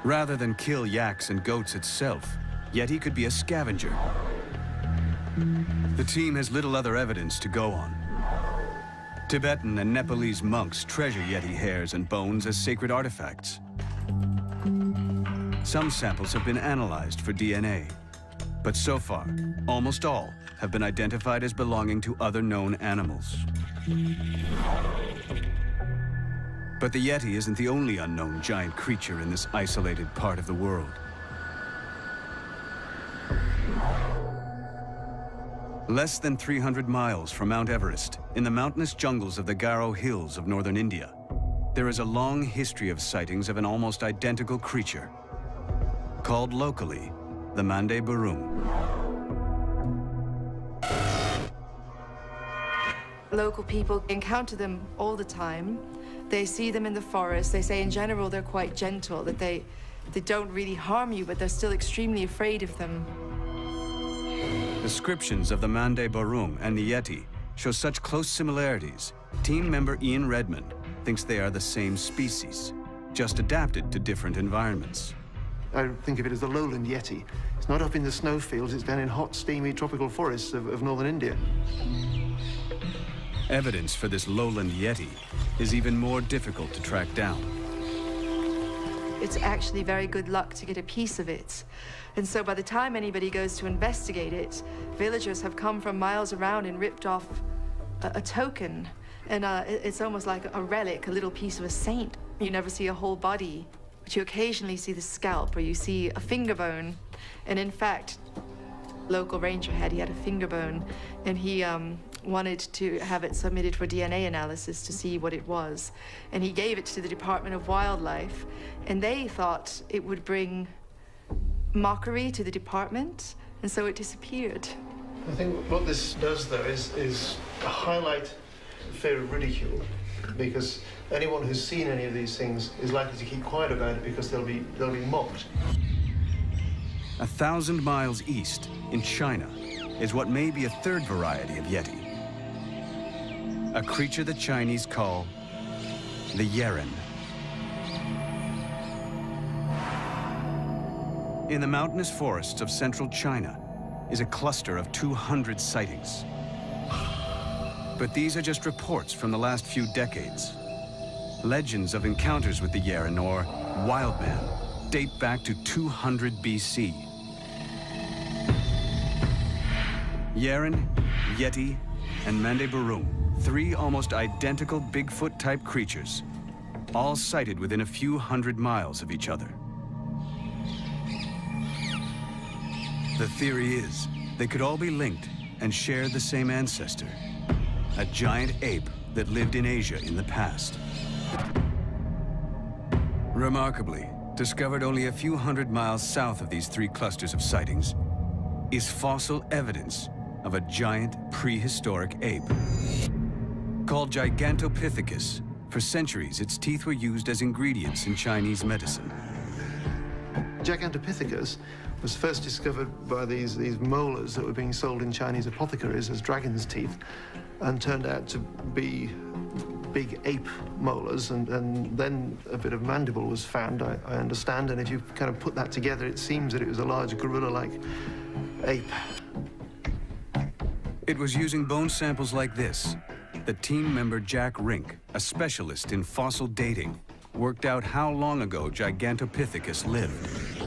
Rather than kill yaks and goats itself, Yeti could be a scavenger. The team has little other evidence to go on. Tibetan and Nepalese monks treasure Yeti hairs and bones as sacred artifacts. Some samples have been analyzed for DNA, but so far, almost all have been identified as belonging to other known animals. But the Yeti isn't the only unknown giant creature in this isolated part of the world. Less than 300 miles from Mount Everest, in the mountainous jungles of the Garo Hills of northern India, there is a long history of sightings of an almost identical creature, called locally the Mande Barum. Local people encounter them all the time. They see them in the forest. They say in general they're quite gentle, that they don't really harm you, but they're still extremely afraid of them. Descriptions of the Mande Barum and the Yeti show such close similarities. Team member Ian Redmond thinks they are the same species, just adapted to different environments. I think of it as the lowland Yeti. It's not up in the snowfields, it's down in hot, steamy tropical forests of northern India. Evidence for this lowland Yeti is even more difficult to track down. It's actually very good luck to get a piece of it. And so by the time anybody goes to investigate it, villagers have come from miles around and ripped off a token. And it's almost like a relic, a little piece of a saint. You never see a whole body, but you occasionally see the scalp or you see a finger bone. And in fact, local ranger he had a finger bone, and he wanted to have it submitted for DNA analysis to see what it was. And he gave it to the Department of Wildlife, and they thought it would bring mockery to the department, and so it disappeared. I think what this does, though, is highlight fear of ridicule, because anyone who's seen any of these things is likely to keep quiet about it because they'll be mocked. 1,000 miles east, in China, is what may be a third variety of Yeti. A creature the Chinese call the Yeren. In the mountainous forests of central China is a cluster of 200 sightings. But these are just reports from the last few decades. Legends of encounters with the Yeren, or wild man, date back to 200 BC. Yeren, Yeti, and Mande Barum, three almost identical Bigfoot-type creatures, all sighted within a few hundred miles of each other. The theory is they could all be linked and share the same ancestor, a giant ape that lived in Asia in the past. Remarkably, discovered only a few hundred miles south of these three clusters of sightings, is fossil evidence of a giant prehistoric ape. Called Gigantopithecus, for centuries its teeth were used as ingredients in Chinese medicine. Gigantopithecus was first discovered by these molars that were being sold in Chinese apothecaries as dragon's teeth, and turned out to be big ape molars, and then a bit of mandible was found, I understand, and if you kind of put that together, it seems that it was a large gorilla-like ape. It was using bone samples like this that team member Jack Rink, a specialist in fossil dating, worked out how long ago Gigantopithecus lived.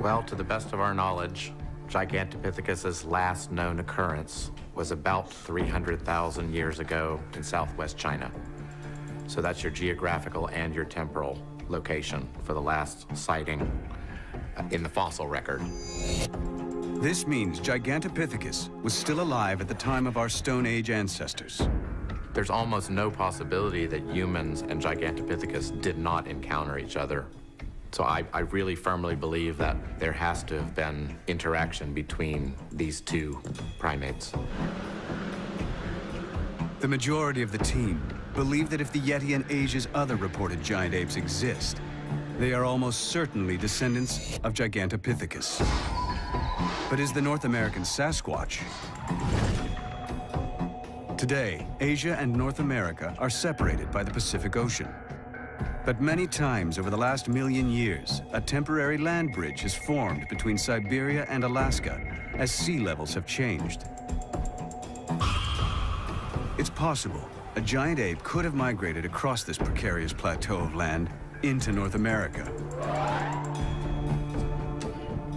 Well, to the best of our knowledge, Gigantopithecus's last known occurrence was about 300,000 years ago in southwest China. So that's your geographical and your temporal location for the last sighting in the fossil record. This means Gigantopithecus was still alive at the time of our Stone Age ancestors. There's almost no possibility that humans and Gigantopithecus did not encounter each other. So I really firmly believe that there has to have been interaction between these two primates. The majority of the team believe that if the Yeti and Asia's other reported giant apes exist, they are almost certainly descendants of Gigantopithecus. But is the North American Sasquatch? Today, Asia and North America are separated by the Pacific Ocean. But many times over the last million years, a temporary land bridge has formed between Siberia and Alaska as sea levels have changed. It's possible a giant ape could have migrated across this precarious plateau of land into North America.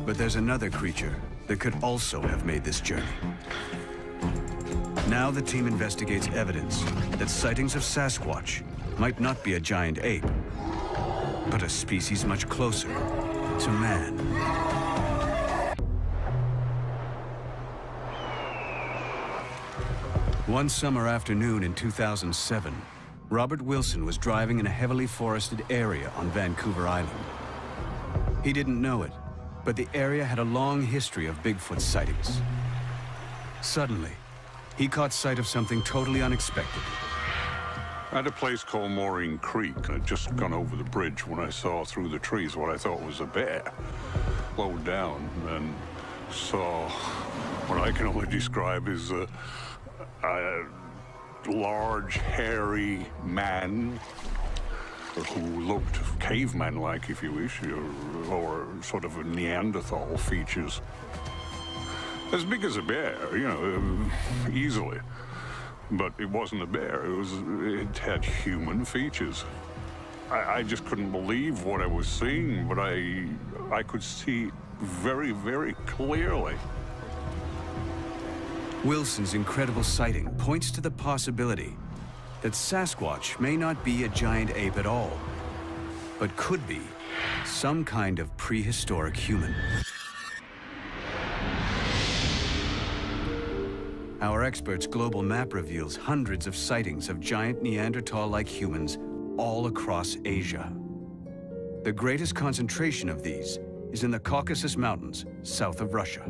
But there's another creature that could also have made this journey. Now the team investigates evidence that sightings of Sasquatch might not be a giant ape, but a species much closer to man. One summer afternoon in 2007, Robert Wilson was driving in a heavily forested area on Vancouver Island. He didn't know it, but the area had a long history of Bigfoot sightings. Suddenly, he caught sight of something totally unexpected. At a place called Maureen Creek, I'd just gone over the bridge when I saw through the trees what I thought was a bear. Slowed down and saw what I can only describe as a large, hairy man who looked caveman-like, if you wish, or sort of a Neanderthal features. As big as a bear, you know, easily. But it wasn't a bear, it had human features. I just couldn't believe what I was seeing, but I could see very, very clearly. Wilson's incredible sighting points to the possibility that Sasquatch may not be a giant ape at all, but could be some kind of prehistoric human. Our experts' global map reveals hundreds of sightings of giant Neanderthal-like humans all across Asia. The greatest concentration of these is in the Caucasus Mountains, south of Russia.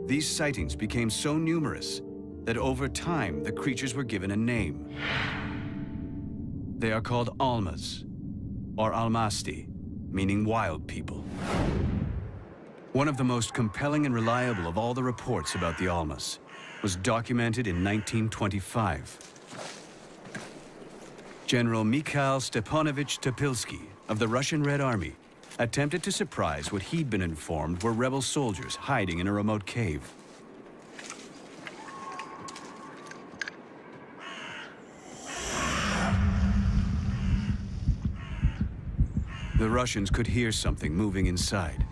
These sightings became so numerous that over time the creatures were given a name. They are called Almas, or Almasti, meaning wild people. One of the most compelling and reliable of all the reports about the Almas was documented in 1925. General Mikhail Stepanovich Topilsky of the Russian Red Army attempted to surprise what he'd been informed were rebel soldiers hiding in a remote cave. The Russians could hear something moving inside.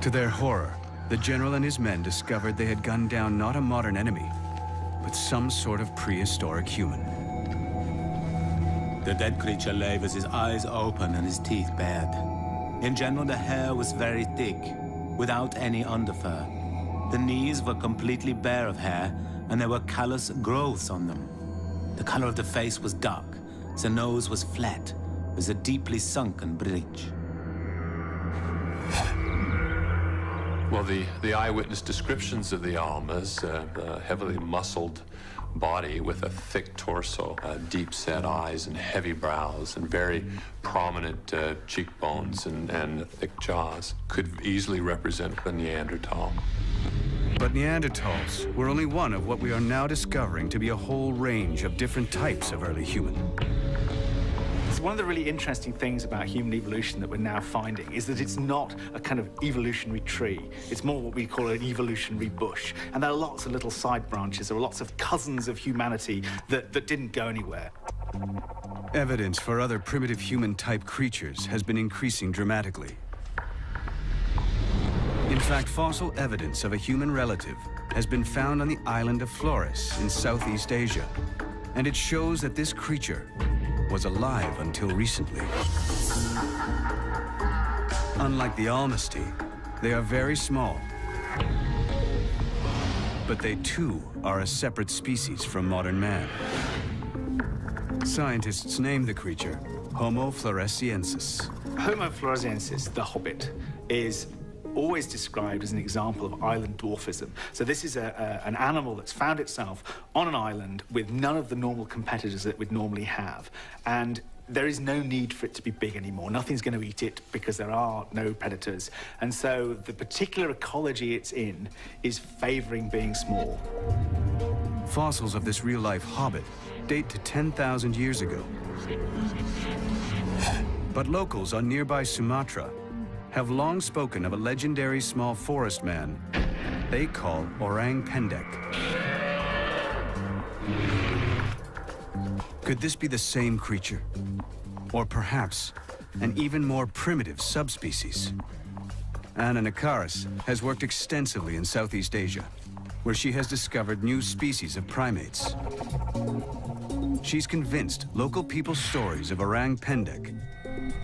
To their horror, the general and his men discovered they had gunned down not a modern enemy, but some sort of prehistoric human. The dead creature lay with his eyes open and his teeth bared. In general, the hair was very thick, without any underfur. The knees were completely bare of hair, and there were callous growths on them. The color of the face was dark. The nose was flat, with a deeply sunken bridge. Well, the eyewitness descriptions of the Almas, a heavily muscled body with a thick torso, deep-set eyes and heavy brows and very prominent cheekbones and thick jaws, could easily represent a Neanderthal. But Neanderthals were only one of what we are now discovering to be a whole range of different types of early human. So one of the really interesting things about human evolution that we're now finding is that it's not a kind of evolutionary tree. It's more what we call an evolutionary bush. And there are lots of little side branches. There are lots of cousins of humanity that didn't go anywhere. Evidence for other primitive human-type creatures has been increasing dramatically. In fact, fossil evidence of a human relative has been found on the island of Flores in Southeast Asia. And it shows that this creature was alive until recently. Unlike the Almasti, they are very small. But they too are a separate species from modern man. Scientists named the creature Homo floresiensis. Homo floresiensis, the hobbit, is always described as an example of island dwarfism. So this is an animal that's found itself on an island with none of the normal competitors that we'd normally have. And there is no need for it to be big anymore. Nothing's going to eat it because there are no predators. And so the particular ecology it's in is favoring being small. Fossils of this real-life hobbit date to 10,000 years ago. But locals on nearby Sumatra have long spoken of a legendary small forest man they call Orang Pendek. Could this be the same creature? Or perhaps an even more primitive subspecies? Anna Nakaris has worked extensively in Southeast Asia, where she has discovered new species of primates. She's convinced local people's stories of Orang Pendek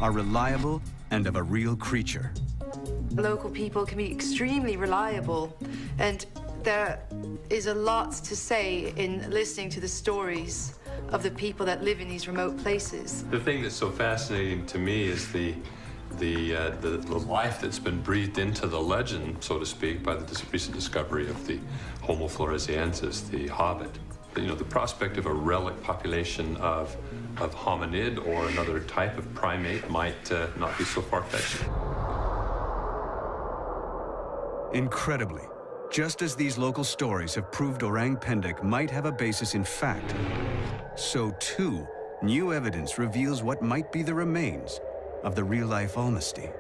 are reliable and of a real creature. Local people can be extremely reliable, and there is a lot to say in listening to the stories of the people that live in these remote places. The thing that's so fascinating to me is the life that's been breathed into the legend, so to speak, by the recent discovery of the Homo floresiensis, the hobbit. You know, the prospect of a relic population of hominid or another type of primate might not be so far-fetched. Incredibly, just as these local stories have proved Orang Pendek might have a basis in fact, so too, new evidence reveals what might be the remains of the real-life Almasty.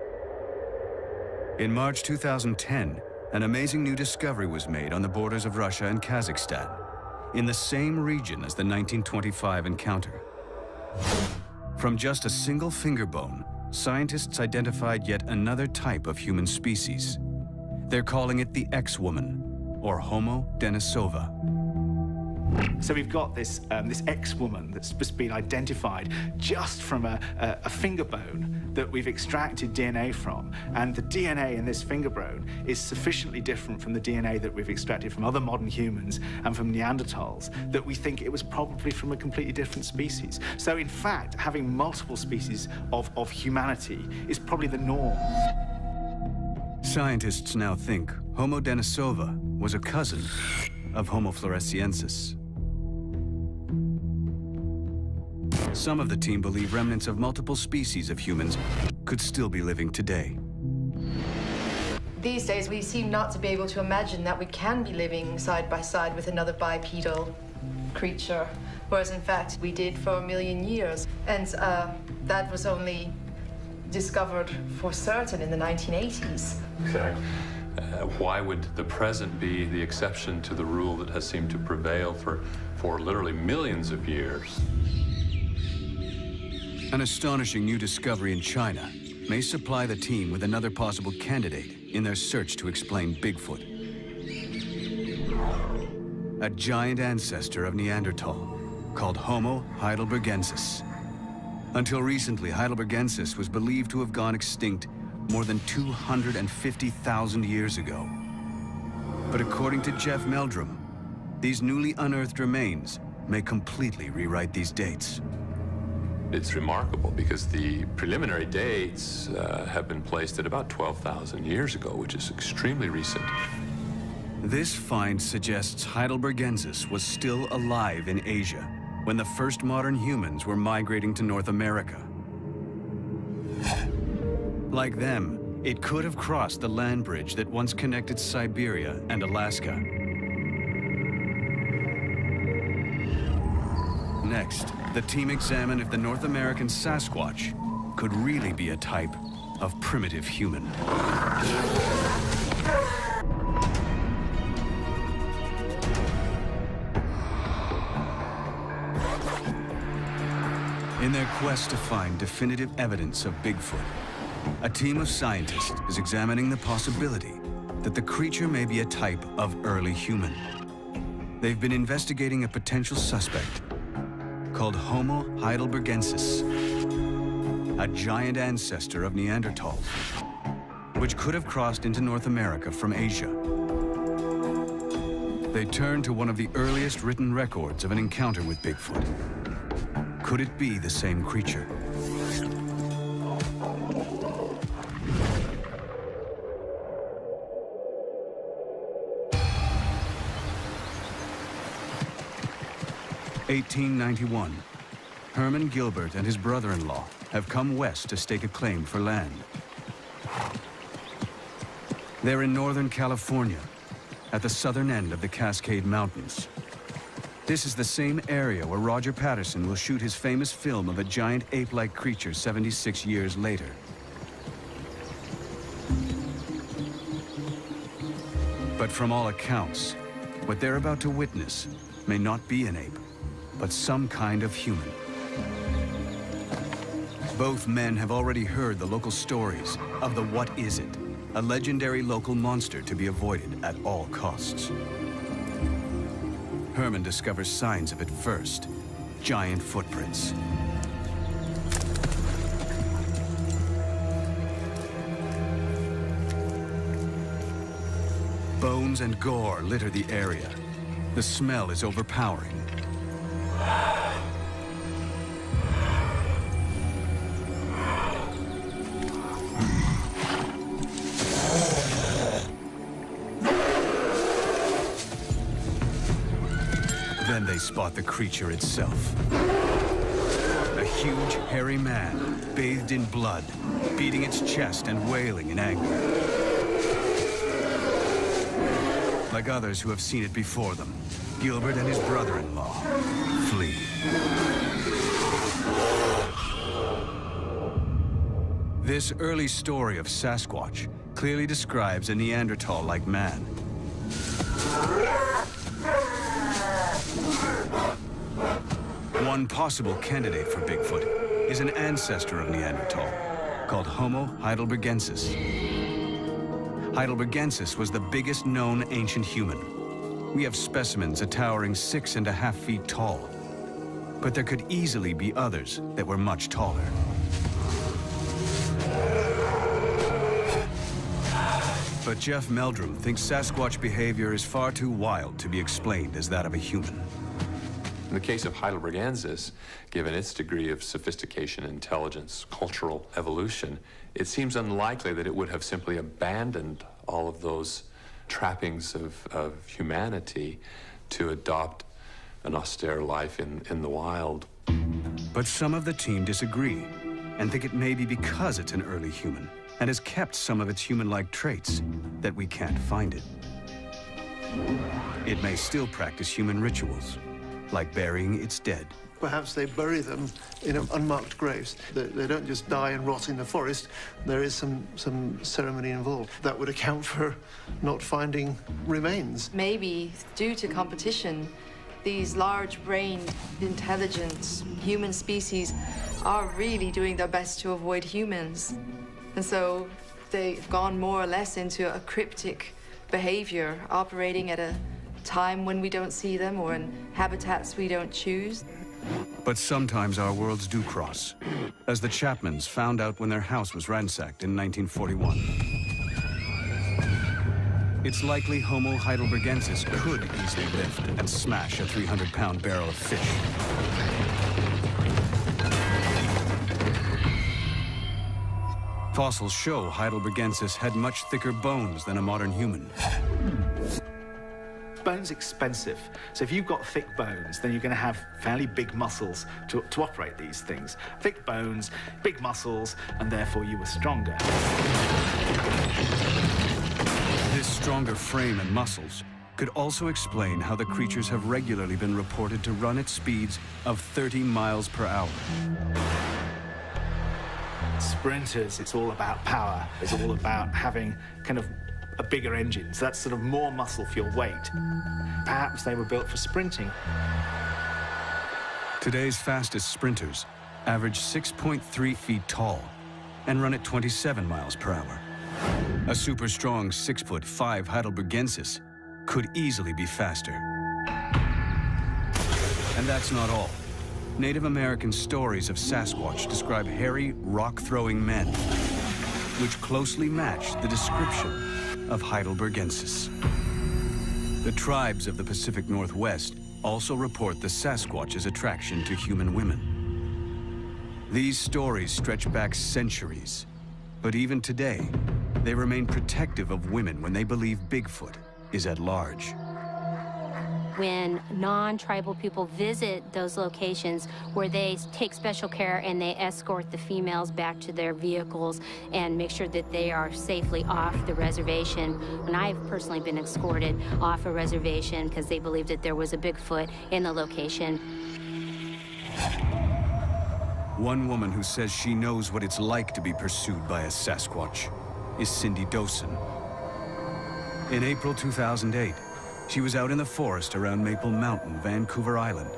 In March 2010, an amazing new discovery was made on the borders of Russia and Kazakhstan, in the same region as the 1925 encounter. From just a single finger bone, scientists identified yet another type of human species. They're calling it the X-woman, or Homo denisova. So we've got this X-woman that's just been identified just from a finger bone that we've extracted DNA from. And the DNA in this finger bone is sufficiently different from the DNA that we've extracted from other modern humans and from Neanderthals that we think it was probably from a completely different species. So in fact, having multiple species of humanity is probably the norm. Scientists now think Homo denisova was a cousin of Homo floresiensis. Some of the team believe remnants of multiple species of humans could still be living today. These days, we seem not to be able to imagine that we can be living side by side with another bipedal creature, whereas in fact we did for 1 million years. And that was only discovered for certain in the 1980s. Exactly. Why would the present be the exception to the rule that has seemed to prevail for literally millions of years? An astonishing new discovery in China may supply the team with another possible candidate in their search to explain Bigfoot. A giant ancestor of Neanderthal called Homo heidelbergensis. Until recently, heidelbergensis was believed to have gone extinct more than 250,000 years ago. But according to Jeff Meldrum, these newly unearthed remains may completely rewrite these dates. It's remarkable because the preliminary dates have been placed at about 12,000 years ago, which is extremely recent. This find suggests heidelbergensis was still alive in Asia when the first modern humans were migrating to North America. Like them, it could have crossed the land bridge that once connected Siberia and Alaska. Next, the team examined if the North American Sasquatch could really be a type of primitive human. In their quest to find definitive evidence of Bigfoot, a team of scientists is examining the possibility that the creature may be a type of early human. They've been investigating a potential suspect called Homo heidelbergensis, a giant ancestor of Neanderthals, which could have crossed into North America from Asia. They turn to one of the earliest written records of an encounter with Bigfoot. Could it be the same creature? 1891. Herman Gilbert and his brother-in-law have come west to stake a claim for land. They're in Northern California, at the southern end of the Cascade Mountains. This is the same area where Roger Patterson will shoot his famous film of a giant ape-like creature 76 years later. But from all accounts, what they're about to witness may not be an ape, but some kind of human. Both men have already heard the local stories of the What Is It, a legendary local monster to be avoided at all costs. Herman discovers signs of it first, giant footprints. Bones and gore litter the area. The smell is overpowering. Then they spot the creature itself. A huge, hairy man, bathed in blood, beating its chest and wailing in anger. Like others who have seen it before them, Gilbert and his brother-in-law flee. This early story of Sasquatch clearly describes a Neanderthal-like man. One possible candidate for Bigfoot is an ancestor of Neanderthal called Homo heidelbergensis. Heidelbergensis was the biggest known ancient human. We have specimens a towering 6.5 feet tall, but there could easily be others that were much taller. But Jeff Meldrum thinks Sasquatch behavior is far too wild to be explained as that of a human. In the case of heidelbergensis, given its degree of sophistication, intelligence, cultural evolution, it seems unlikely that it would have simply abandoned all of those trappings of humanity to adopt an austere life in the wild. But some of the team disagree and think it may be because it's an early human and has kept some of its human-like traits that we can't find it. It may still practice human rituals, like burying its dead. Perhaps they bury them in unmarked graves. They don't just die and rot in the forest. There is some ceremony involved. That would account for not finding remains. Maybe due to competition, these large-brained, intelligent human species are really doing their best to avoid humans. And so they've gone more or less into a cryptic behavior, operating at a time when we don't see them or in habitats we don't choose. But sometimes our worlds do cross, as the Chapmans found out when their house was ransacked in 1941. It's likely Homo heidelbergensis could easily lift and smash a 300-pound barrel of fish. Fossils show heidelbergensis had much thicker bones than a modern human. Bone's expensive, so if you've got thick bones, then you're going to have fairly big muscles to operate these things. Thick bones, big muscles, and therefore you were stronger. This stronger frame and muscles could also explain how the creatures have regularly been reported to run at speeds of 30 miles per hour. Sprinters, it's all about power. It's all about having kind of a bigger engine. So that's sort of more muscle for your weight. Perhaps they were built for sprinting. Today's fastest sprinters average 6.3 feet tall and run at 27 miles per hour. A super strong 6'5" heidelbergensis could easily be faster. And that's not all. Native American stories of Sasquatch describe hairy, rock-throwing men, which closely match the description of heidelbergensis. The tribes of the Pacific Northwest also report the Sasquatch's attraction to human women. These stories stretch back centuries, but even today, they remain protective of women when they believe Bigfoot is at large. when non-tribal people visit those locations where they take special care and they escort the females back to their vehicles and make sure that they are safely off the reservation. And I've personally been escorted off a reservation because they believed that there was a Bigfoot in the location. One woman who says she knows what it's like to be pursued by a Sasquatch is Cindy Dosen. In April 2008, she was out in the forest around Maple Mountain, Vancouver Island,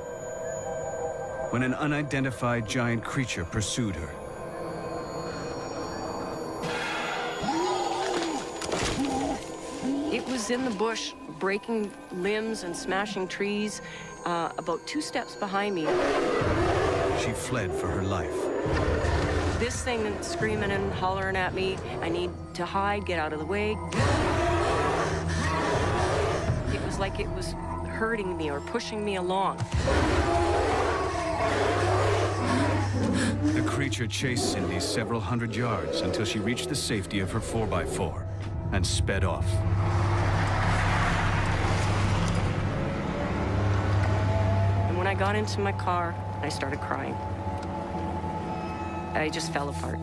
when an unidentified giant creature pursued her. It was in the bush, breaking limbs and smashing trees, about 2 steps behind me. She fled for her life. This thing screaming and hollering at me. I need to hide, get out of the way. It was like it was hurting me or pushing me along. The creature chased Cindy several hundred yards until she reached the safety of her 4x4 and sped off. And when I got into my car, I started crying. I just fell apart.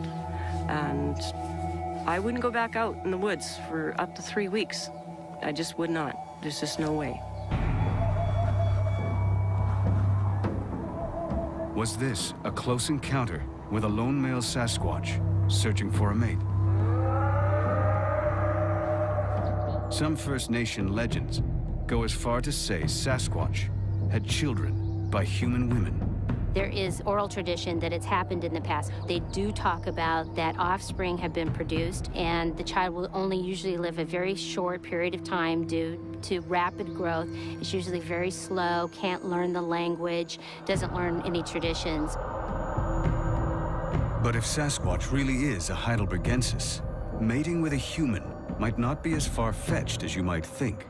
And I wouldn't go back out in the woods for up to 3 weeks. I just would not. There's just no way. Was this a close encounter with a lone male Sasquatch searching for a mate? Some First Nation legends go as far to say Sasquatch had children by human women. There is oral tradition that it's happened in the past. They do talk about that offspring have been produced, and the child will only usually live a very short period of time due to rapid growth. It's usually very slow, can't learn the language, doesn't learn any traditions. But if Sasquatch really is a heidelbergensis, mating with a human might not be as far-fetched as you might think.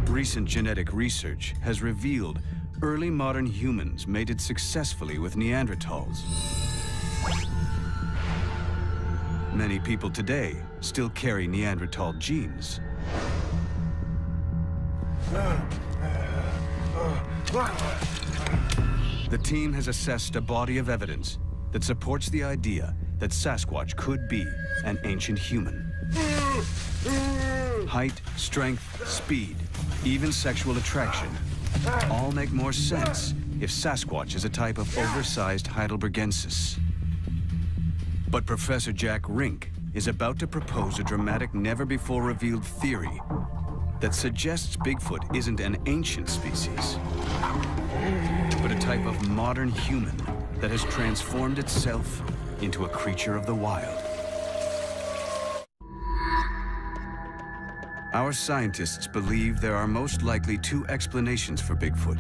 Recent genetic research has revealed early modern humans mated successfully with Neanderthals. Many people today still carry Neanderthal genes. The team has assessed a body of evidence that supports the idea that Sasquatch could be an ancient human. Height, strength, speed, even sexual attraction all make more sense if Sasquatch is a type of oversized heidelbergensis. But Professor Jack Rink is about to propose a dramatic, never-before-revealed theory that suggests Bigfoot isn't an ancient species, but a type of modern human that has transformed itself into a creature of the wild. Our scientists believe there are most likely 2 explanations for Bigfoot,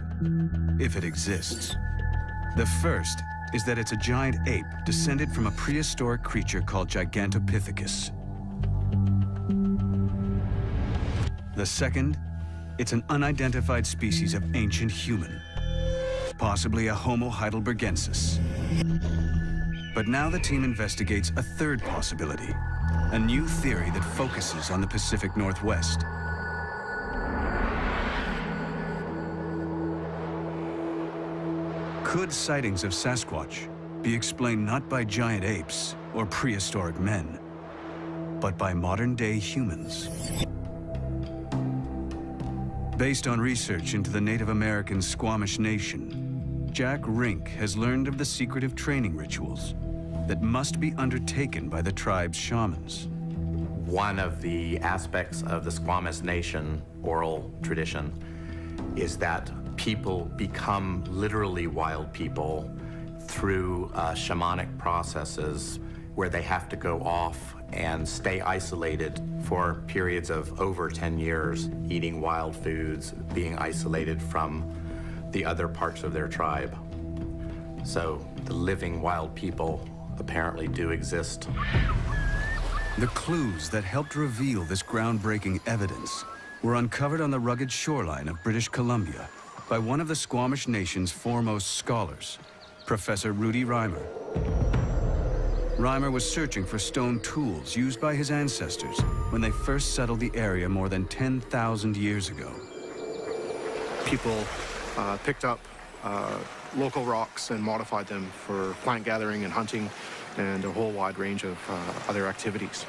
if it exists. The first is that it's a giant ape descended from a prehistoric creature called Gigantopithecus. The second, it's an unidentified species of ancient human, possibly a Homo heidelbergensis. But now the team investigates a third possibility, a new theory that focuses on the Pacific Northwest. Could sightings of Sasquatch be explained not by giant apes or prehistoric men, but by modern-day humans? Based on research into the Native American Squamish Nation, Jack Rink has learned of the secretive training rituals that must be undertaken by the tribe's shamans. One of the aspects of the Squamish Nation oral tradition is that people become literally wild people through shamanic processes where they have to go off and stay isolated for periods of over 10 years, eating wild foods, being isolated from the other parts of their tribe. So the living wild people apparently do exist. The clues that helped reveal this groundbreaking evidence were uncovered on the rugged shoreline of British Columbia by one of the Squamish Nation's foremost scholars, Professor Rudy Reimer. Reimer was searching for stone tools used by his ancestors when they first settled the area more than 10,000 years ago. People picked up local rocks and modified them for plant gathering and hunting and a whole wide range of other activities.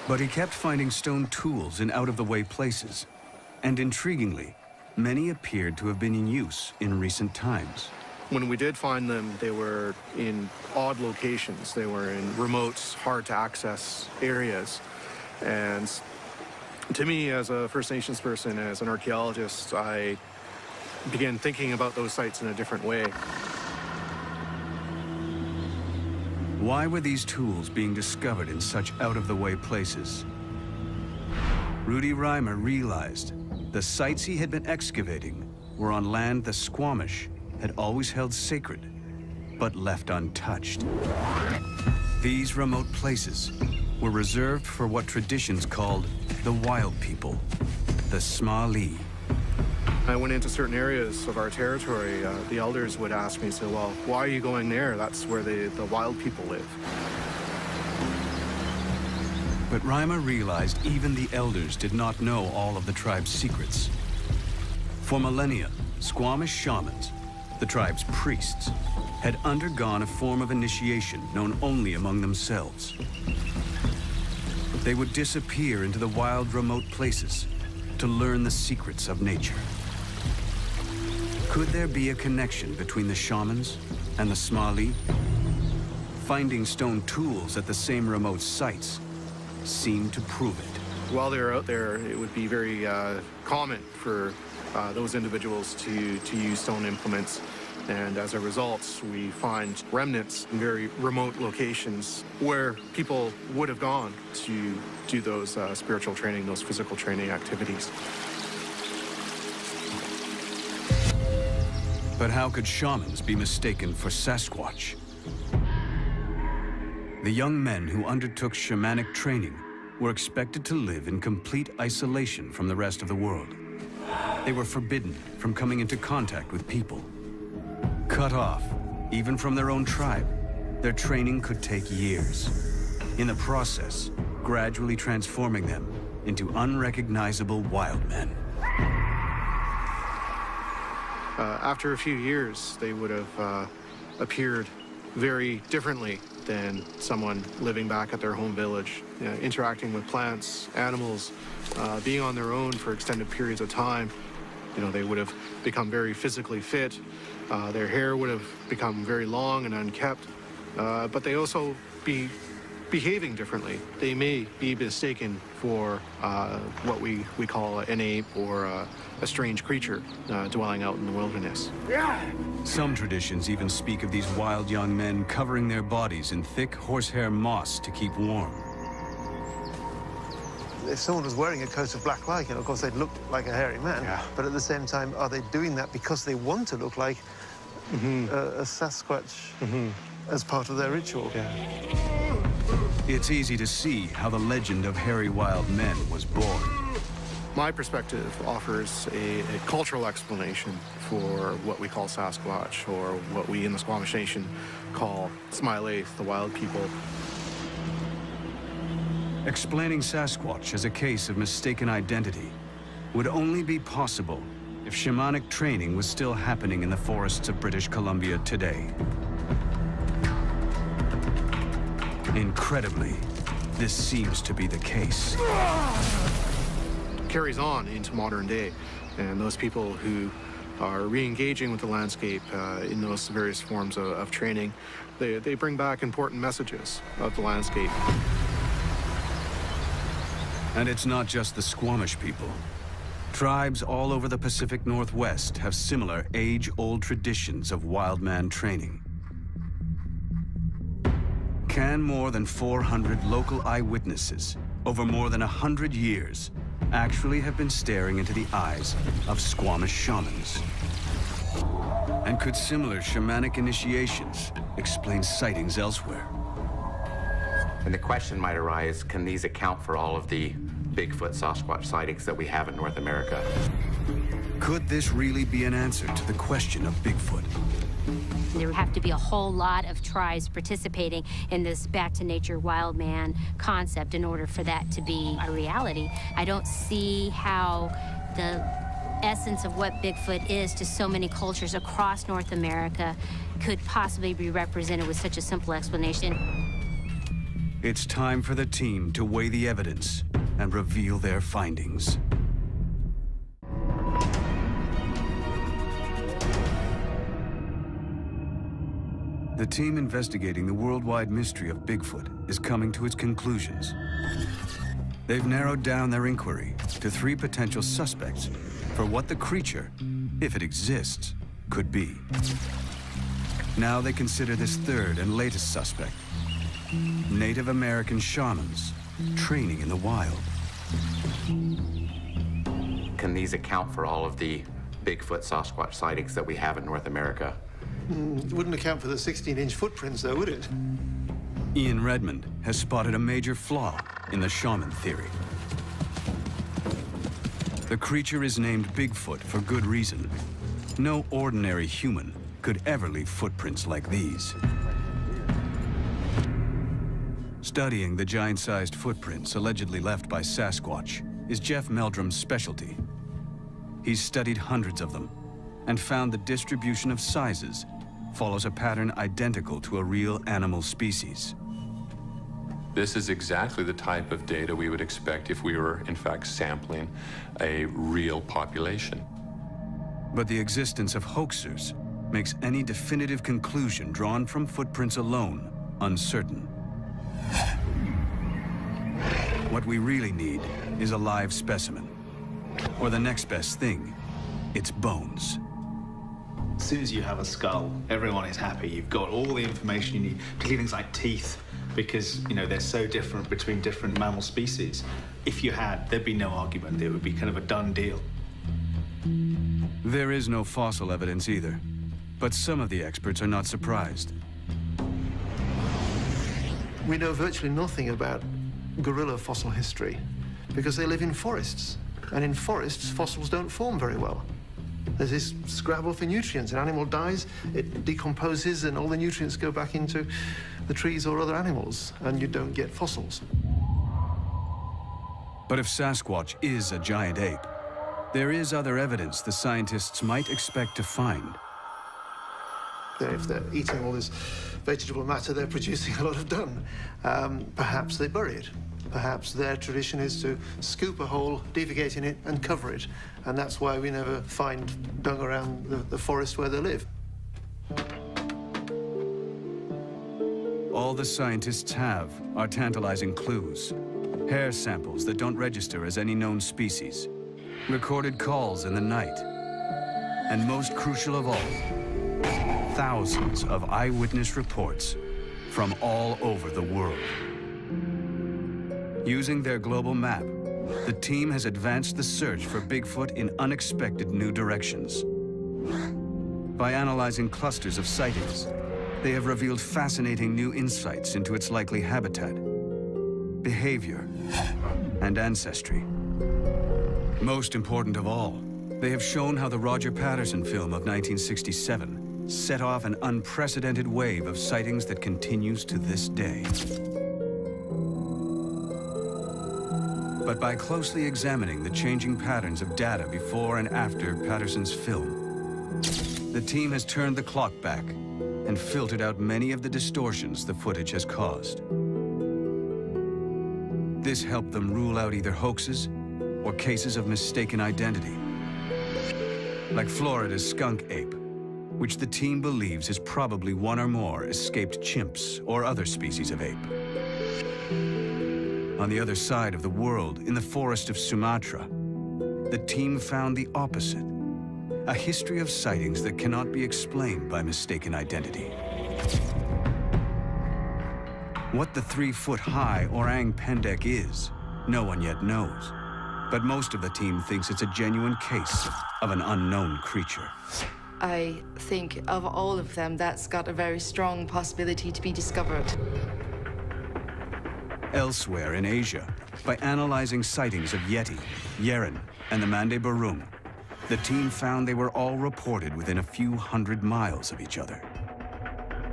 But he kept finding stone tools in out-of-the-way places. And intriguingly, many appeared to have been in use in recent times. When we did find them, they were in odd locations. They were in remote, hard-to-access areas. And to me, as a First Nations person, as an archaeologist, I began thinking about those sites in a different way. Why were these tools being discovered in such out-of-the-way places? Rudy Reimer realized the sites he had been excavating were on land the Squamish had always held sacred, but left untouched. These remote places were reserved for what traditions called the wild people, the Smali. I went into certain areas of our territory. The elders would ask me, so, well, why are you going there? That's where the wild people live. But Reimer realized even the elders did not know all of the tribe's secrets. For millennia, Squamish shamans, the tribe's priests, had undergone a form of initiation known only among themselves. They would disappear into the wild, remote places to learn the secrets of nature. Could there be a connection between the shamans and the Smali? Finding stone tools at the same remote sites seemed to prove it. While they were out there, it would be very common for those individuals to use stone implements. And as a result, we find remnants in very remote locations where people would have gone to do those spiritual training, those physical training activities. But how could shamans be mistaken for Sasquatch? The young men who undertook shamanic training were expected to live in complete isolation from the rest of the world. They were forbidden from coming into contact with people. Cut off, even from their own tribe, their training could take years. In the process, gradually transforming them into unrecognizable wild men. After a few years, they would have appeared very differently than someone living back at their home village, interacting with plants, animals, being on their own for extended periods of time. You know, they would have become very physically fit. Their hair would have become very long and unkept, but they also be behaving differently. They may be mistaken for what we call an ape or a strange creature dwelling out in the wilderness. Some traditions even speak of these wild young men covering their bodies in thick horsehair moss to keep warm. If someone was wearing a coat of black lichen, of course, they'd look like a hairy man. Yeah. But at the same time, are they doing that because they want to look like a Sasquatch as part of their ritual? It's easy to see how the legend of hairy wild men was born. My perspective offers a cultural explanation for what we call Sasquatch, or what we in the Squamish Nation call Smilaith, the wild people. Explaining Sasquatch as a case of mistaken identity would only be possible if shamanic training was still happening in the forests of British Columbia today. Incredibly, this seems to be the case. Carries on into modern day, and those people who are re-engaging with the landscape in those various forms of training, they bring back important messages of the landscape. And it's not just the Squamish people. Tribes all over the Pacific Northwest have similar age-old traditions of wild man training. Can more than 400 local eyewitnesses over more than 100 years actually have been staring into the eyes of Squamish shamans? And could similar shamanic initiations explain sightings elsewhere? And the question might arise, can these account for all of the Bigfoot Sasquatch sightings that we have in North America? Could this really be an answer to the question of Bigfoot? There would have to be a whole lot of tribes participating in this back-to-nature wild man concept in order for that to be a reality. I don't see how the essence of what Bigfoot is to so many cultures across North America could possibly be represented with such a simple explanation. It's time for the team to weigh the evidence and reveal their findings. The team investigating the worldwide mystery of Bigfoot is coming to its conclusions. They've narrowed down their inquiry to 3 potential suspects for what the creature, if it exists, could be. Now they consider this 3rd and latest suspect, Native American shamans training in the wild. Can these account for all of the Bigfoot Sasquatch sightings that we have in North America? It wouldn't account for the 16-inch footprints, though, would it? Ian Redmond has spotted a major flaw in the shaman theory. The creature is named Bigfoot for good reason. No ordinary human could ever leave footprints like these. Studying the giant-sized footprints allegedly left by Sasquatch is Jeff Meldrum's specialty. He's studied hundreds of them and found the distribution of sizes follows a pattern identical to a real animal species. This is exactly the type of data we would expect if we were, in fact, sampling a real population. But the existence of hoaxers makes any definitive conclusion drawn from footprints alone uncertain. What we really need is a live specimen, or the next best thing, its bones. As soon as you have a skull, everyone is happy. You've got all the information you need, particularly things like teeth, because, you know, they're so different between different mammal species. If you had, there'd be no argument. It would be kind of a done deal. There is no fossil evidence either, but some of the experts are not surprised. We know virtually nothing about gorilla fossil history because they live in forests. And in forests, fossils don't form very well. There's this scrabble for nutrients. An animal dies, it decomposes, and all the nutrients go back into the trees or other animals, and you don't get fossils. But if Sasquatch is a giant ape, there is other evidence the scientists might expect to find. If they're eating all this vegetable matter, they're producing a lot of dung. Perhaps they bury it. Perhaps their tradition is to scoop a hole, defecate in it, and cover it. And that's why we never find dung around the forest where they live. All the scientists have are tantalizing clues. Hair samples that don't register as any known species. Recorded calls in the night. And most crucial of all, thousands of eyewitness reports from all over the world. Using their global map, the team has advanced the search for Bigfoot in unexpected new directions. By analyzing clusters of sightings, they have revealed fascinating new insights into its likely habitat, behavior, and ancestry. Most important of all, they have shown how the Roger Patterson film of 1967 set off an unprecedented wave of sightings that continues to this day. But by closely examining the changing patterns of data before and after Patterson's film, the team has turned the clock back and filtered out many of the distortions the footage has caused. This helped them rule out either hoaxes or cases of mistaken identity, like Florida's skunk ape, which the team believes is probably one or more escaped chimps or other species of ape. On the other side of the world, in the forest of Sumatra, the team found the opposite, a history of sightings that cannot be explained by mistaken identity. What the 3-foot-high orang pendek is, no one yet knows, but most of the team thinks it's a genuine case of an unknown creature. I think of all of them, that's got a very strong possibility to be discovered. Elsewhere in Asia, by analyzing sightings of Yeti, Yeren, and the Mande Burung, the team found they were all reported within a few hundred miles of each other.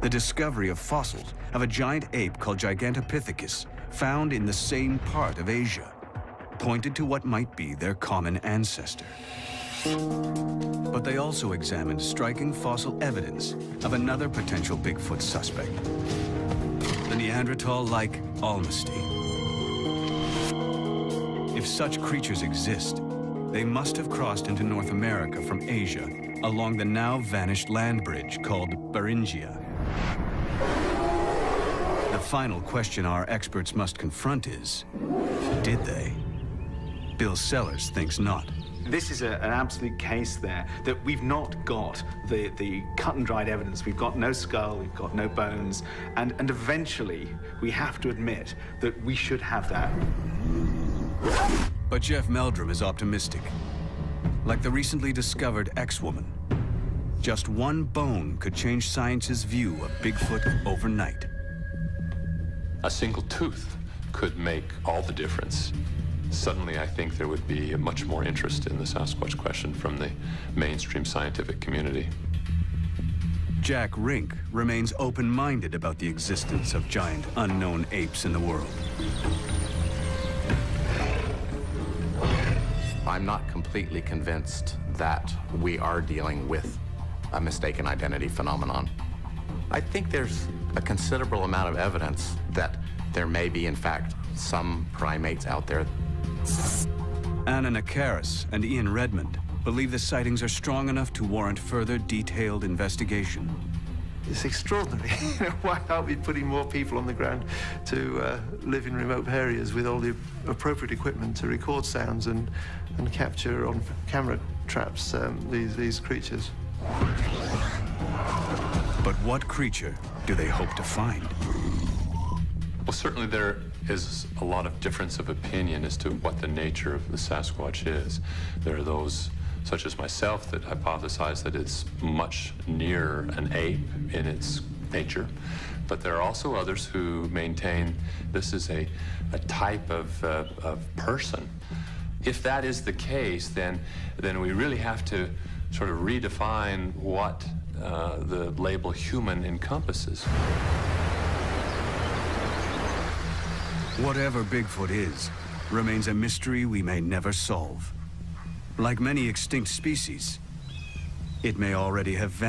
The discovery of fossils of a giant ape called Gigantopithecus, found in the same part of Asia, pointed to what might be their common ancestor. But they also examined striking fossil evidence of another potential Bigfoot suspect, the Neanderthal-like almasty. If such creatures exist, they must have crossed into North America from Asia along the now vanished land bridge called Beringia. The final question our experts must confront is, did they? Bill Sellers thinks not. This is an absolute case there that we've not got the cut and dried evidence. We've got no skull, we've got no bones, and eventually we have to admit that we should have that. But Jeff Meldrum is optimistic. Like the recently discovered X-woman, just one bone could change science's view of Bigfoot overnight. A single tooth could make all the difference. Suddenly, I think there would be much more interest in the Sasquatch question from the mainstream scientific community. Jack Rink remains open-minded about the existence of giant unknown apes in the world. I'm not completely convinced that we are dealing with a mistaken identity phenomenon. I think there's a considerable amount of evidence that there may be, in fact, some primates out there. Anna Nakaris and Ian Redmond believe the sightings are strong enough to warrant further detailed investigation. It's extraordinary. Why aren't we putting more people on the ground to live in remote areas with all the appropriate equipment to record sounds and capture on camera traps these creatures? But what creature do they hope to find? Well, certainly there is a lot of difference of opinion as to what the nature of the Sasquatch is. There are those, such as myself, that hypothesize that it's much nearer an ape in its nature. But there are also others who maintain this is a type of person. If that is the case, then we really have to sort of redefine what the label human encompasses. Whatever Bigfoot is, remains a mystery we may never solve. Like many extinct species, it may already have vanished.